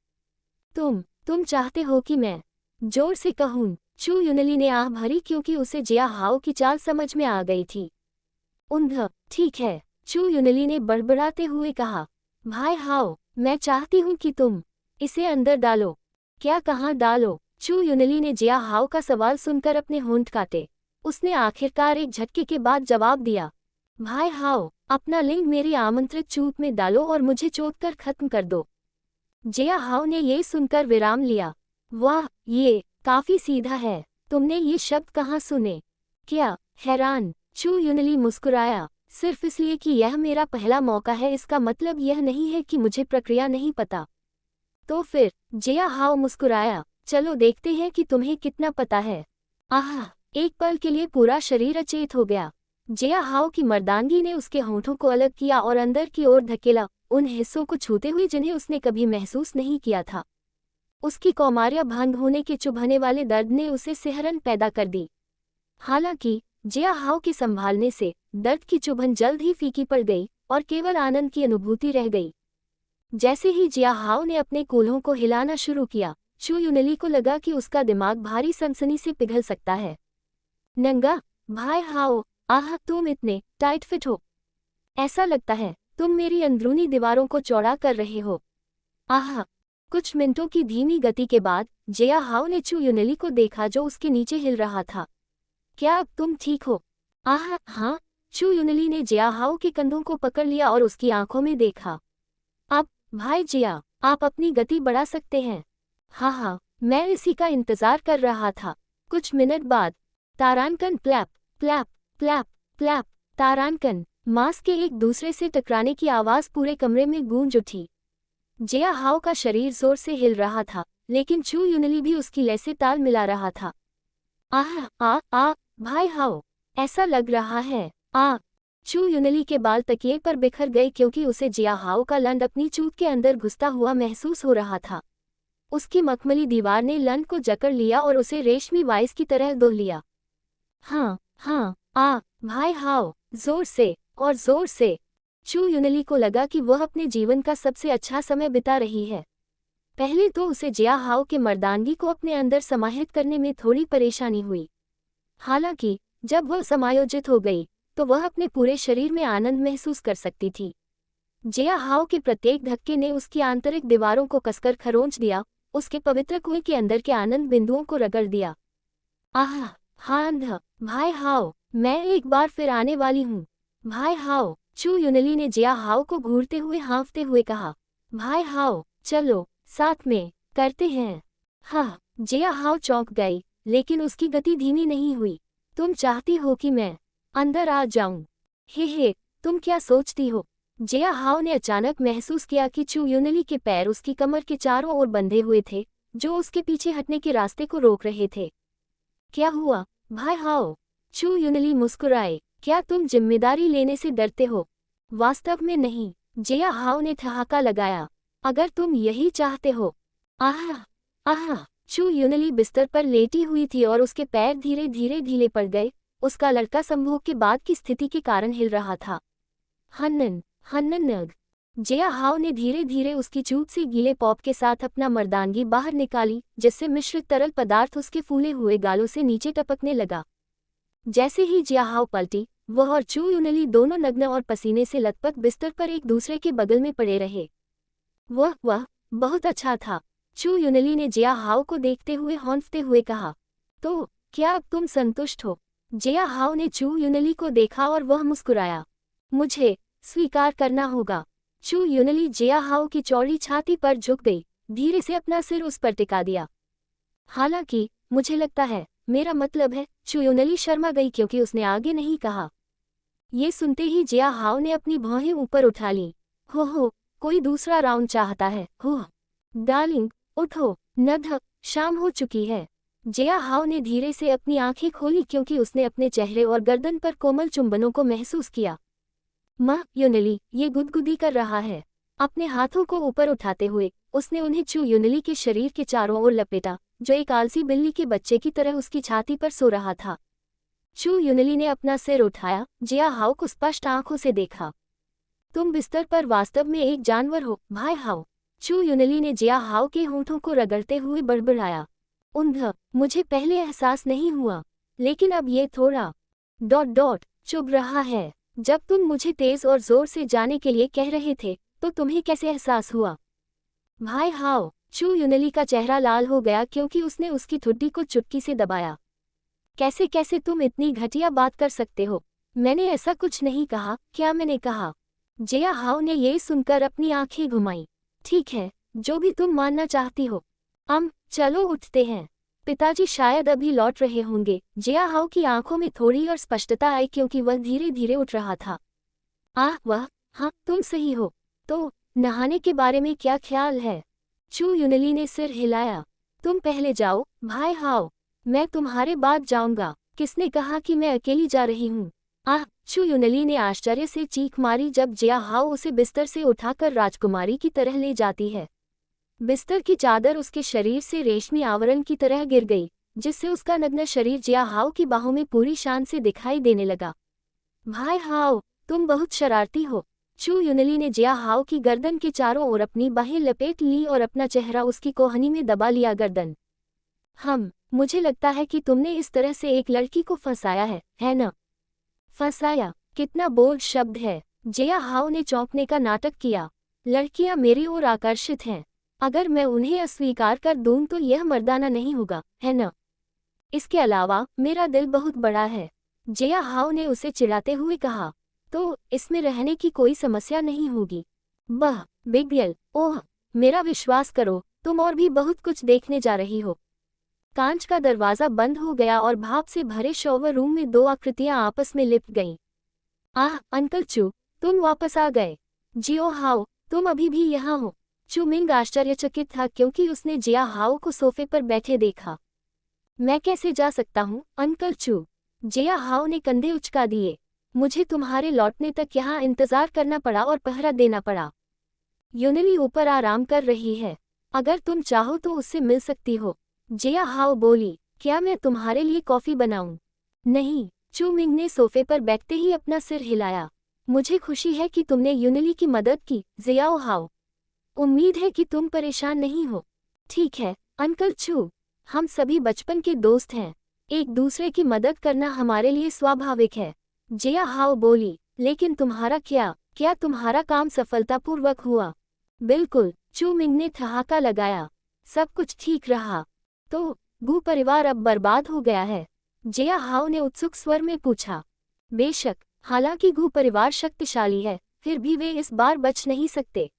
तुम चाहते हो कि मैं जोर से कहूँ? चू युनली ने आह भरी क्योंकि उसे जिया हाओ की चाल समझ में आ गई थी। ठीक है, चू युनली ने बड़बड़ाते हुए कहा। भाई हाओ, मैं चाहती हूँ कि तुम इसे अंदर डालो। क्या कहाँ डालो? चू युनली ने जिया हाओ का सवाल सुनकर अपने होंठ काटे। उसने आखिरकार एक झटके के बाद जवाब दिया। भाई हाओ, अपना लिंग मेरी आमंत्रित चूत में डालो और मुझे चोटकर खत्म कर दो। जिया हाओ ने ये सुनकर विराम लिया। वाह, ये काफी सीधा है। तुमने ये शब्द कहाँ सुने? क्या? हैरान, चू युनली मुस्कुराया। सिर्फ इसलिए कि यह मेरा पहला मौका है इसका मतलब यह नहीं है कि मुझे प्रक्रिया नहीं पता। तो फिर? जिया हाओ मुस्कुराया। चलो देखते हैं कि तुम्हें कितना पता है। आह, एक पल के लिए पूरा शरीर अचेत हो गया। जिया हाओ की मर्दानगी ने उसके होंठों को अलग किया और अंदर की ओर धकेला, उन हिस्सों को छूते हुए जिन्हें उसने कभी महसूस नहीं किया था। उसकी कौमार्य भंग होने के चुभने वाले दर्द ने उसे सिहरन पैदा कर दी। हालांकि जिया हाओ के संभालने से दर्द की चुभन जल्द ही फीकी पड़ गई और केवल आनंद की अनुभूति रह गई। जैसे ही जिया हाओ ने अपने कूल्हों को हिलाना शुरू किया, चू युनली को लगा कि उसका दिमाग भारी सनसनी से पिघल सकता है। नंगा, भाई हाओ, आह, तुम इतने टाइट फिट हो। ऐसा लगता है तुम मेरी अंदरूनी दीवारों को चौड़ा कर रहे हो। आह। कुछ मिनटों की धीमी गति के बाद जिया हाओ ने चू युनली को देखा जो उसके नीचे हिल रहा था। क्या अब तुम ठीक हो? आह, हाँ। चू युनली ने जिया हाओ के कंधों को पकड़ लिया और उसकी आंखों में देखा। अब भाई जिया, आप अपनी गति बढ़ा सकते हैं। हाँ, मैं इसी का इंतजार कर रहा था। कुछ मिनट बाद तारांकन प्लैप प्लैप प्लैप प्लैप। तारांकन मांस के एक दूसरे से टकराने की आवाज पूरे कमरे में गूंज उठी। जिया हाओ का शरीर जोर से हिल रहा था, लेकिन चू युनली भी उसकी लय से ताल मिला रहा था। आह, भाई हाओ, ऐसा लग रहा है। चू युनली के बाल तकिए पर बिखर गए क्योंकि उसे जिया हाओ का लंड अपनी चूत के अंदर घुसता हुआ महसूस हो रहा था। उसकी मखमली दीवार ने लंड को जकड़ लिया और उसे रेशमी वाइस की तरह दोह लिया। भाई हाओ, जोर से और जोर से। चू युनली को लगा कि वह अपने जीवन का सबसे अच्छा समय बिता रही है। पहले तो उसे जिया हाओ के मर्दानगी को अपने अंदर समाहित करने में थोड़ी परेशानी हुई। हालांकि जब वह समायोजित हो गई तो वह अपने पूरे शरीर में आनंद महसूस कर सकती थी। जिया हाओ के प्रत्येक धक्के ने उसकी आंतरिक दीवारों को कसकर खरोंच दिया, उसके पवित्र कुएं के अंदर के आनंद बिंदुओं को रगड़ दिया। आह! हांध! भाई हाओ, मैं एक बार फिर आने वाली हूँ। भाई हाओ, चू युनली ने जिया हाओ को घूरते हुए हाँफते हुए कहा। भाई हाओ, चलो, साथ में करते हैं। हाँ, जिया हाओ चौंक गई, लेकिन उसकी गति धीमी नहीं हुई। तुम चाहती हो कि मैं अंदर आ जाऊं? हे, तुम क्या सोचती हो? जिया हाओ ने अचानक महसूस किया कि चू युनली के पैर उसकी कमर के चारों ओर बंधे हुए थे, जो उसके पीछे हटने के रास्ते को रोक रहे थे। क्या हुआ, भाई हाओ? चू युनली मुस्कुराए। क्या तुम जिम्मेदारी लेने से डरते हो? वास्तव में नहीं, जिया हाओ ने ठहाका लगाया। अगर तुम यही चाहते हो। आह! आह! चू युनली बिस्तर पर लेटी हुई थी और उसके पैर धीरे धीरे ढीले पड़ गए। उसका लड़का संभोग के बाद की स्थिति के कारण हिल रहा था। हन्नन, हन्नन। जिया हाओ ने धीरे धीरे उसकी चूत से गीले पॉप के साथ अपना मर्दानगी बाहर निकाली, जिससे मिश्रित तरल पदार्थ उसके फूले हुए गालों से नीचे टपकने लगा। जैसे ही जिया हाओ पलटी, वह और चू युनली दोनों नग्न और पसीने से लथपथ बिस्तर पर एक दूसरे के बगल में पड़े रहे। वह बहुत अच्छा था, चू युनली ने जिया हाओ को देखते हुए हौंफते हुए कहा। तो क्या अब तुम संतुष्ट हो? जिया हाओ ने चू युनली को देखा और वह मुस्कुराया। मुझे स्वीकार करना होगा। चू युनली जिया हाओ की चौड़ी छाती पर झुक गई, धीरे से अपना सिर उस पर टिका दिया। हालांकि मुझे लगता है, मेरा मतलब है, चू युनली शर्मा गई क्योंकि उसने आगे नहीं कहा। ये सुनते ही जिया हाओ ने अपनी भौहें ऊपर उठा लीं। हो, कोई दूसरा राउंड चाहता है? हो डार्लिंग, उठो, नध, शाम हो चुकी है। जिया हाओ ने धीरे से अपनी आंखें खोली क्योंकि उसने अपने चेहरे और गर्दन पर कोमल चुंबनों को महसूस किया। माँ युनली, ये गुदगुदी कर रहा है। अपने हाथों को ऊपर उठाते हुए उसने उन्हें चू युनली के शरीर के चारों ओर लपेटा, जो एक आलसी बिल्ली के बच्चे की तरह उसकी छाती पर सो रहा था। चू युनली ने अपना सिर उठाया, जिया हाओ को स्पष्ट आंखों से देखा। तुम बिस्तर पर वास्तव में एक जानवर हो, भाई हाओ। चू युनली ने जिया हाओ के होंठों को रगड़ते हुए बड़बड़ाया। उन्ध, मुझे पहले एहसास नहीं हुआ, लेकिन अब ये थोड़ा चुभ रहा है। जब तुम मुझे तेज और जोर से जाने के लिए कह रहे थे, तो तुम्हें कैसे एहसास हुआ? भाई हाओ, चू युनली का चेहरा लाल हो गया क्योंकि उसने उसकी ठुड्डी को चुटकी से दबाया। कैसे तुम इतनी घटिया बात कर सकते हो? मैंने ऐसा कुछ नहीं कहा। क्या मैंने कहा? जिया हाओ ने ये सुनकर अपनी आंखें घुमाई। ठीक है, जो भी तुम मानना चाहती हो। चलो उठते हैं। पिताजी शायद अभी लौट रहे होंगे। जिया हाओ की आंखों में थोड़ी और स्पष्टता आई क्योंकि वह धीरे धीरे उठ रहा था। हाँ, तुम सही हो। तो नहाने के बारे में क्या ख्याल है? चू युनली ने सिर हिलाया। तुम पहले जाओ, भाई हाओ। मैं तुम्हारे बाद जाऊंगा। किसने कहा कि मैं अकेली जा रही हूँ? चू युनली ने आश्चर्य से चीख मारी जब जिया हाओ उसे बिस्तर से उठाकर राजकुमारी की तरह ले जाती है। बिस्तर की चादर उसके शरीर से रेशमी आवरण की तरह गिर गई, जिससे उसका नग्न शरीर जिया हाओ की बाहों में पूरी शान से दिखाई देने लगा। भाई हाओ, तुम बहुत शरारती हो। चू युनली ने जिया हाओ की गर्दन के चारों ओर अपनी बाहें लपेट ली और अपना चेहरा उसकी कोहनी में दबा लिया। गर्दन, मुझे लगता है कि तुमने इस तरह से एक लड़की को फंसाया है न? फंसाया, कितना बोल्ड शब्द है। जिया हाओ ने चौंकने का नाटक किया। लड़कियां मेरी ओर आकर्षित हैं। अगर मैं उन्हें अस्वीकार कर दूं तो यह मर्दाना नहीं होगा, है न? इसके अलावा मेरा दिल बहुत बड़ा है। जिया हाओ ने उसे चिढ़ाते हुए कहा। तो इसमें रहने की कोई समस्या नहीं होगी। Big deal. ओह, मेरा विश्वास करो, तुम और भी बहुत कुछ देखने जा रही हो। कांच का दरवाजा बंद हो गया और भाप से भरे शॉवर रूम में दो आकृतियां आपस में लिपट गईं। अंकल चू, तुम वापस आ गए। जियो हाओ, तुम अभी भी यहाँ हो। चू मिंग आश्चर्यचकित था क्योंकि उसने जिया हाओ को सोफे पर बैठे देखा। मैं कैसे जा सकता हूँ, अंकल चू? जिया हाओ ने कंधे उचका दिए। मुझे तुम्हारे लौटने तक यहाँ इंतजार करना पड़ा और पहरा देना पड़ा। युनली ऊपर आराम कर रही है। अगर तुम चाहो तो उससे मिल सकती हो। जिया हाओ बोली। क्या मैं तुम्हारे लिए कॉफी बनाऊं? नहीं, चू मिंग ने सोफे पर बैठते ही अपना सिर हिलाया। मुझे खुशी है कि तुमने युनली की मदद की, जियाओ हाओ। उम्मीद है कि तुम परेशान नहीं हो। ठीक है अंकल चू, हम सभी बचपन के दोस्त हैं, एक दूसरे की मदद करना हमारे लिए स्वाभाविक है। जिया हाओ बोली, लेकिन तुम्हारा क्या तुम्हारा काम सफलतापूर्वक हुआ? बिल्कुल, चू मिंग ने ठहाका लगाया। सब कुछ ठीक रहा तो गू परिवार अब बर्बाद हो गया है? जिया हाओ ने उत्सुक स्वर में पूछा। बेशक, हालांकि गू परिवार शक्तिशाली है, फिर भी वे इस बार बच नहीं सकते।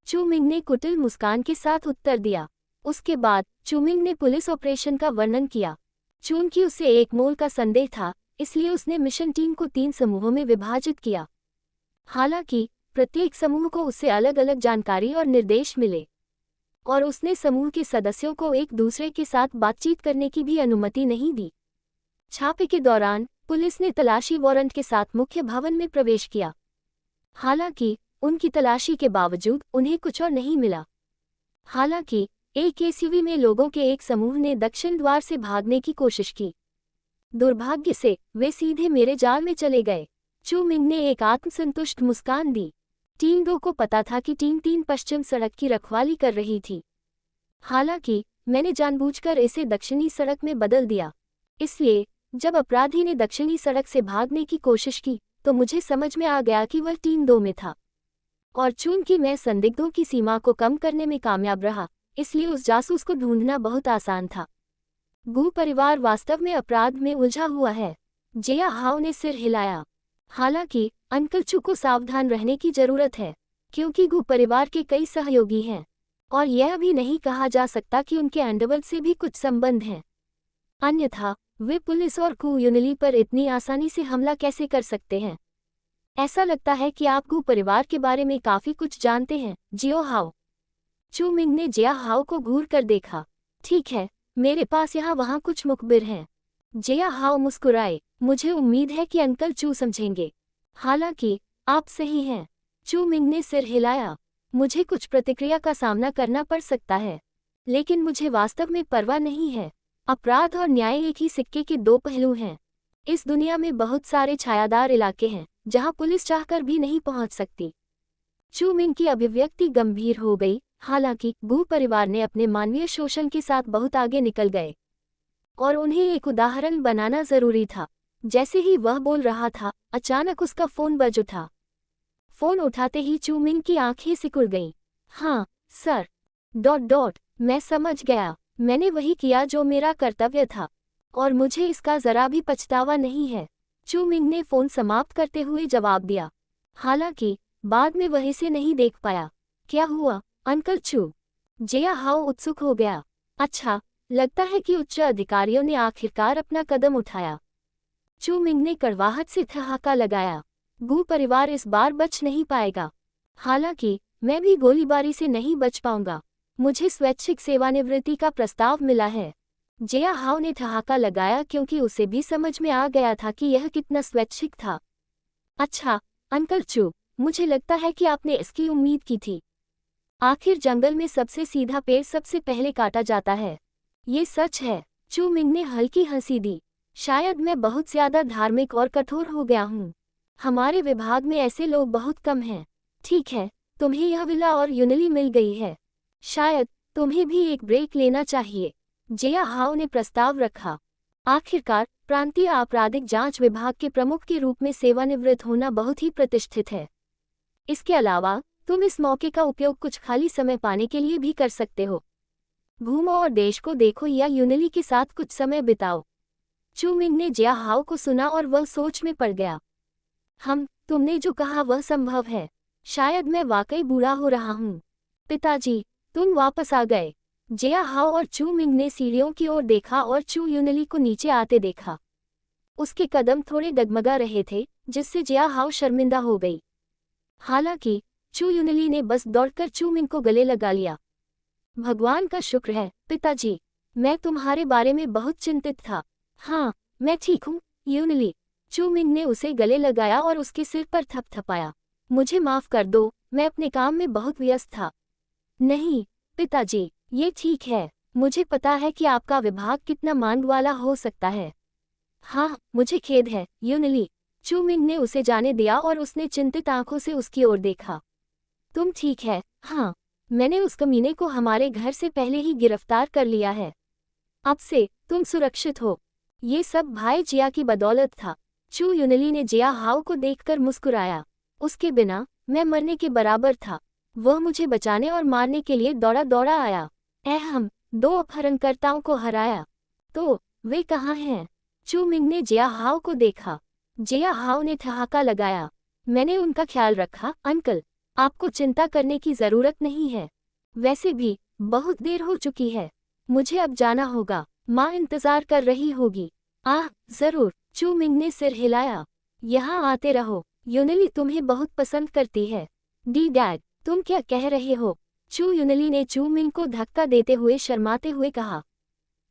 चू मिंग ने कुटिल मुस्कान के साथ उत्तर दिया। उसके बाद चू मिंग ने पुलिस ऑपरेशन का वर्णन किया। चूंकि उसे एक मोल का संदेह था, इसलिए उसने मिशन टीम को 3 समूहों में विभाजित किया। हालांकि प्रत्येक समूह को उससे अलग अलग जानकारी और निर्देश मिले, और उसने समूह के सदस्यों को एक दूसरे के साथ बातचीत करने की भी अनुमति नहीं दी। छापे के दौरान पुलिस ने तलाशी वारंट के साथ मुख्य भवन में प्रवेश किया। हालांकि उनकी तलाशी के बावजूद उन्हें कुछ और नहीं मिला। हालांकि एक एसयूवी में लोगों के एक समूह ने दक्षिण द्वार से भागने की कोशिश की। दुर्भाग्य से वे सीधे मेरे जाल में चले गए। चू मिंग ने एक आत्मसंतुष्ट मुस्कान दी। टीम 2 को पता था कि टीम 3 पश्चिम सड़क की रखवाली कर रही थी। हालांकि मैंने जानबूझकर इसे दक्षिणी सड़क में बदल दिया। इसलिए जब अपराधी ने दक्षिणी सड़क से भागने की कोशिश की तो मुझे समझ में आ गया कि वह टीम 2 में था। और चूंकि मैं संदिग्धों की सीमा को कम करने में कामयाब रहा, इसलिए उस जासूस को ढूंढना बहुत आसान था। गू परिवार वास्तव में अपराध में उलझा हुआ है। जिया हाओ ने सिर हिलाया। हालांकि अंकल चू को सावधान रहने की जरूरत है, क्योंकि गू परिवार के कई सहयोगी हैं, और यह भी नहीं कहा जा सकता कि उनके अंडरवर्ल्ड से भी कुछ संबंध हैं। अन्यथा वे पुलिस और कू यूनिली पर इतनी आसानी से हमला कैसे कर सकते हैं? ऐसा लगता है कि आप गू परिवार के बारे में काफी कुछ जानते हैं, जियो हाओ। चू मिंग ने जिया हाओ को घूर कर देखा। ठीक है, मेरे पास यहाँ वहाँ कुछ मुखबिर हैं। जिया हाओ मुस्कुराए। मुझे उम्मीद है कि अंकल चू समझेंगे। हालांकि आप सही हैं। चू मिंग ने सिर हिलाया। मुझे कुछ प्रतिक्रिया का सामना करना पड़ सकता है, लेकिन मुझे वास्तव में परवाह नहीं है। अपराध और न्याय एक ही सिक्के के 2 पहलू हैं। इस दुनिया में बहुत सारे छायादार इलाके हैं जहां पुलिस चाहकर भी नहीं पहुंच सकती। चू मिंग की अभिव्यक्ति गंभीर हो गई। हालांकि गू परिवार ने अपने मानवीय शोषण के साथ बहुत आगे निकल गए, और उन्हें एक उदाहरण बनाना जरूरी था। जैसे ही वह बोल रहा था, अचानक उसका फोन बज उठा। फोन उठाते ही चू मिंग की आंखें सिकुड़ गईं। हाँ सर, ... मैं समझ गया। मैंने वही किया जो मेरा कर्तव्य था, और मुझे इसका जरा भी पछतावा नहीं है। चू मिंग ने फोन समाप्त करते हुए जवाब दिया। हालांकि बाद में वह इसे नहीं देख पाया। क्या हुआ अंकल चू? जिया हाओ उत्सुक हो गया। अच्छा, लगता है कि उच्च अधिकारियों ने आखिरकार अपना कदम उठाया। चू मिंग ने कड़वाहट से ठहाका लगाया। गू परिवार इस बार बच नहीं पाएगा। हालांकि मैं भी गोलीबारी से नहीं बच पाऊंगा। मुझे स्वैच्छिक सेवानिवृत्ति का प्रस्ताव मिला है। जिया हाओ ने ठहाका लगाया, क्योंकि उसे भी समझ में आ गया था कि यह कितना स्वैच्छिक था। अच्छा अंकल चू, मुझे लगता है कि आपने इसकी उम्मीद की थी। आखिर जंगल में सबसे सीधा पेड़ सबसे पहले काटा जाता है। ये सच है। चू मिंग ने हल्की हंसी दी। शायद मैं बहुत ज्यादा धार्मिक और कठोर हो गया हूँ। हमारे विभाग में ऐसे लोग बहुत कम हैं। ठीक है, तुम्हें यह विला और यूनिली मिल गई है। शायद तुम्हें भी एक ब्रेक लेना चाहिए, जिया हाओ ने प्रस्ताव रखा। आखिरकार प्रांतीय आपराधिक जांच विभाग के प्रमुख के रूप में सेवानिवृत्त होना बहुत ही प्रतिष्ठित है। इसके अलावा तुम इस मौके का उपयोग कुछ खाली समय पाने के लिए भी कर सकते हो। घूमो और देश को देखो या यूनिली के साथ कुछ समय बिताओ। चू मिंग ने जिया हाओ को सुना और वह सोच में पड़ गया। तुमने जो कहा वह संभव है। शायद मैं वाकई बूढ़ा हो रहा हूँ। पिताजी, तुम वापस आ गए। जिया हाओ और चू मिंग ने सीढ़ियों की ओर देखा और चू यूनिली को नीचे आते देखा। उसके कदम थोड़े डगमगा रहे थे, जिससे जिया हाओ शर्मिंदा हो गई। हालांकि चू यूनिली ने बस दौड़कर चू मिंग को गले लगा लिया। भगवान का शुक्र है पिताजी, मैं तुम्हारे बारे में बहुत चिंतित था। हाँ, मैं ठीक हूँ यूनिली। चू मिंग ने उसे गले लगाया और उसके सिर पर थपथपाया। मुझे माफ कर दो, मैं अपने काम में बहुत व्यस्त था। नहीं पिताजी, ये ठीक है। मुझे पता है कि आपका विभाग कितना मांग वाला हो सकता है। हाँ, मुझे खेद है यूनिली। चू मिंग ने उसे जाने दिया और उसने चिंतित आंखों से उसकी ओर देखा। तुम ठीक है? हाँ, मैंने उस कमीने को हमारे घर से पहले ही गिरफ्तार कर लिया है। अब से तुम सुरक्षित हो। ये सब भाई जिया की बदौलत था। चू युनली ने जिया हाउ को देखकर मुस्कुराया। उसके बिना मैं मरने के बराबर था। वह मुझे बचाने और मारने के लिए दौड़ा दौड़ा आया। हम 2 अपहरणकर्ताओं को हराया। तो वे कहाँ हैं? चू मिंग ने जिया हाउ को देखा। जिया हाउ ने ठहाका लगाया। मैंने उनका ख्याल रखा अंकल, आपको चिंता करने की जरूरत नहीं है। वैसे भी बहुत देर हो चुकी है, मुझे अब जाना होगा। माँ इंतजार कर रही होगी। जरूर, चू मिंग ने सिर हिलाया। यहाँ आते रहो, युनली तुम्हें बहुत पसंद करती है। डी डैड, तुम क्या कह रहे हो? चू युनली ने चू मिंग को धक्का देते हुए शर्माते हुए कहा।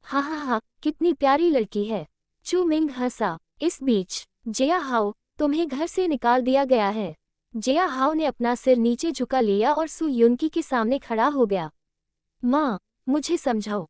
हाँ, कितनी प्यारी लड़की है। चू मिंग हंसा। इस बीच जिया हाउ, तुम्हें घर से निकाल दिया गया है। जिया हाउ ने अपना सिर नीचे झुका लिया और सू युनकी के सामने खड़ा हो गया। माँ, मुझे समझाओ,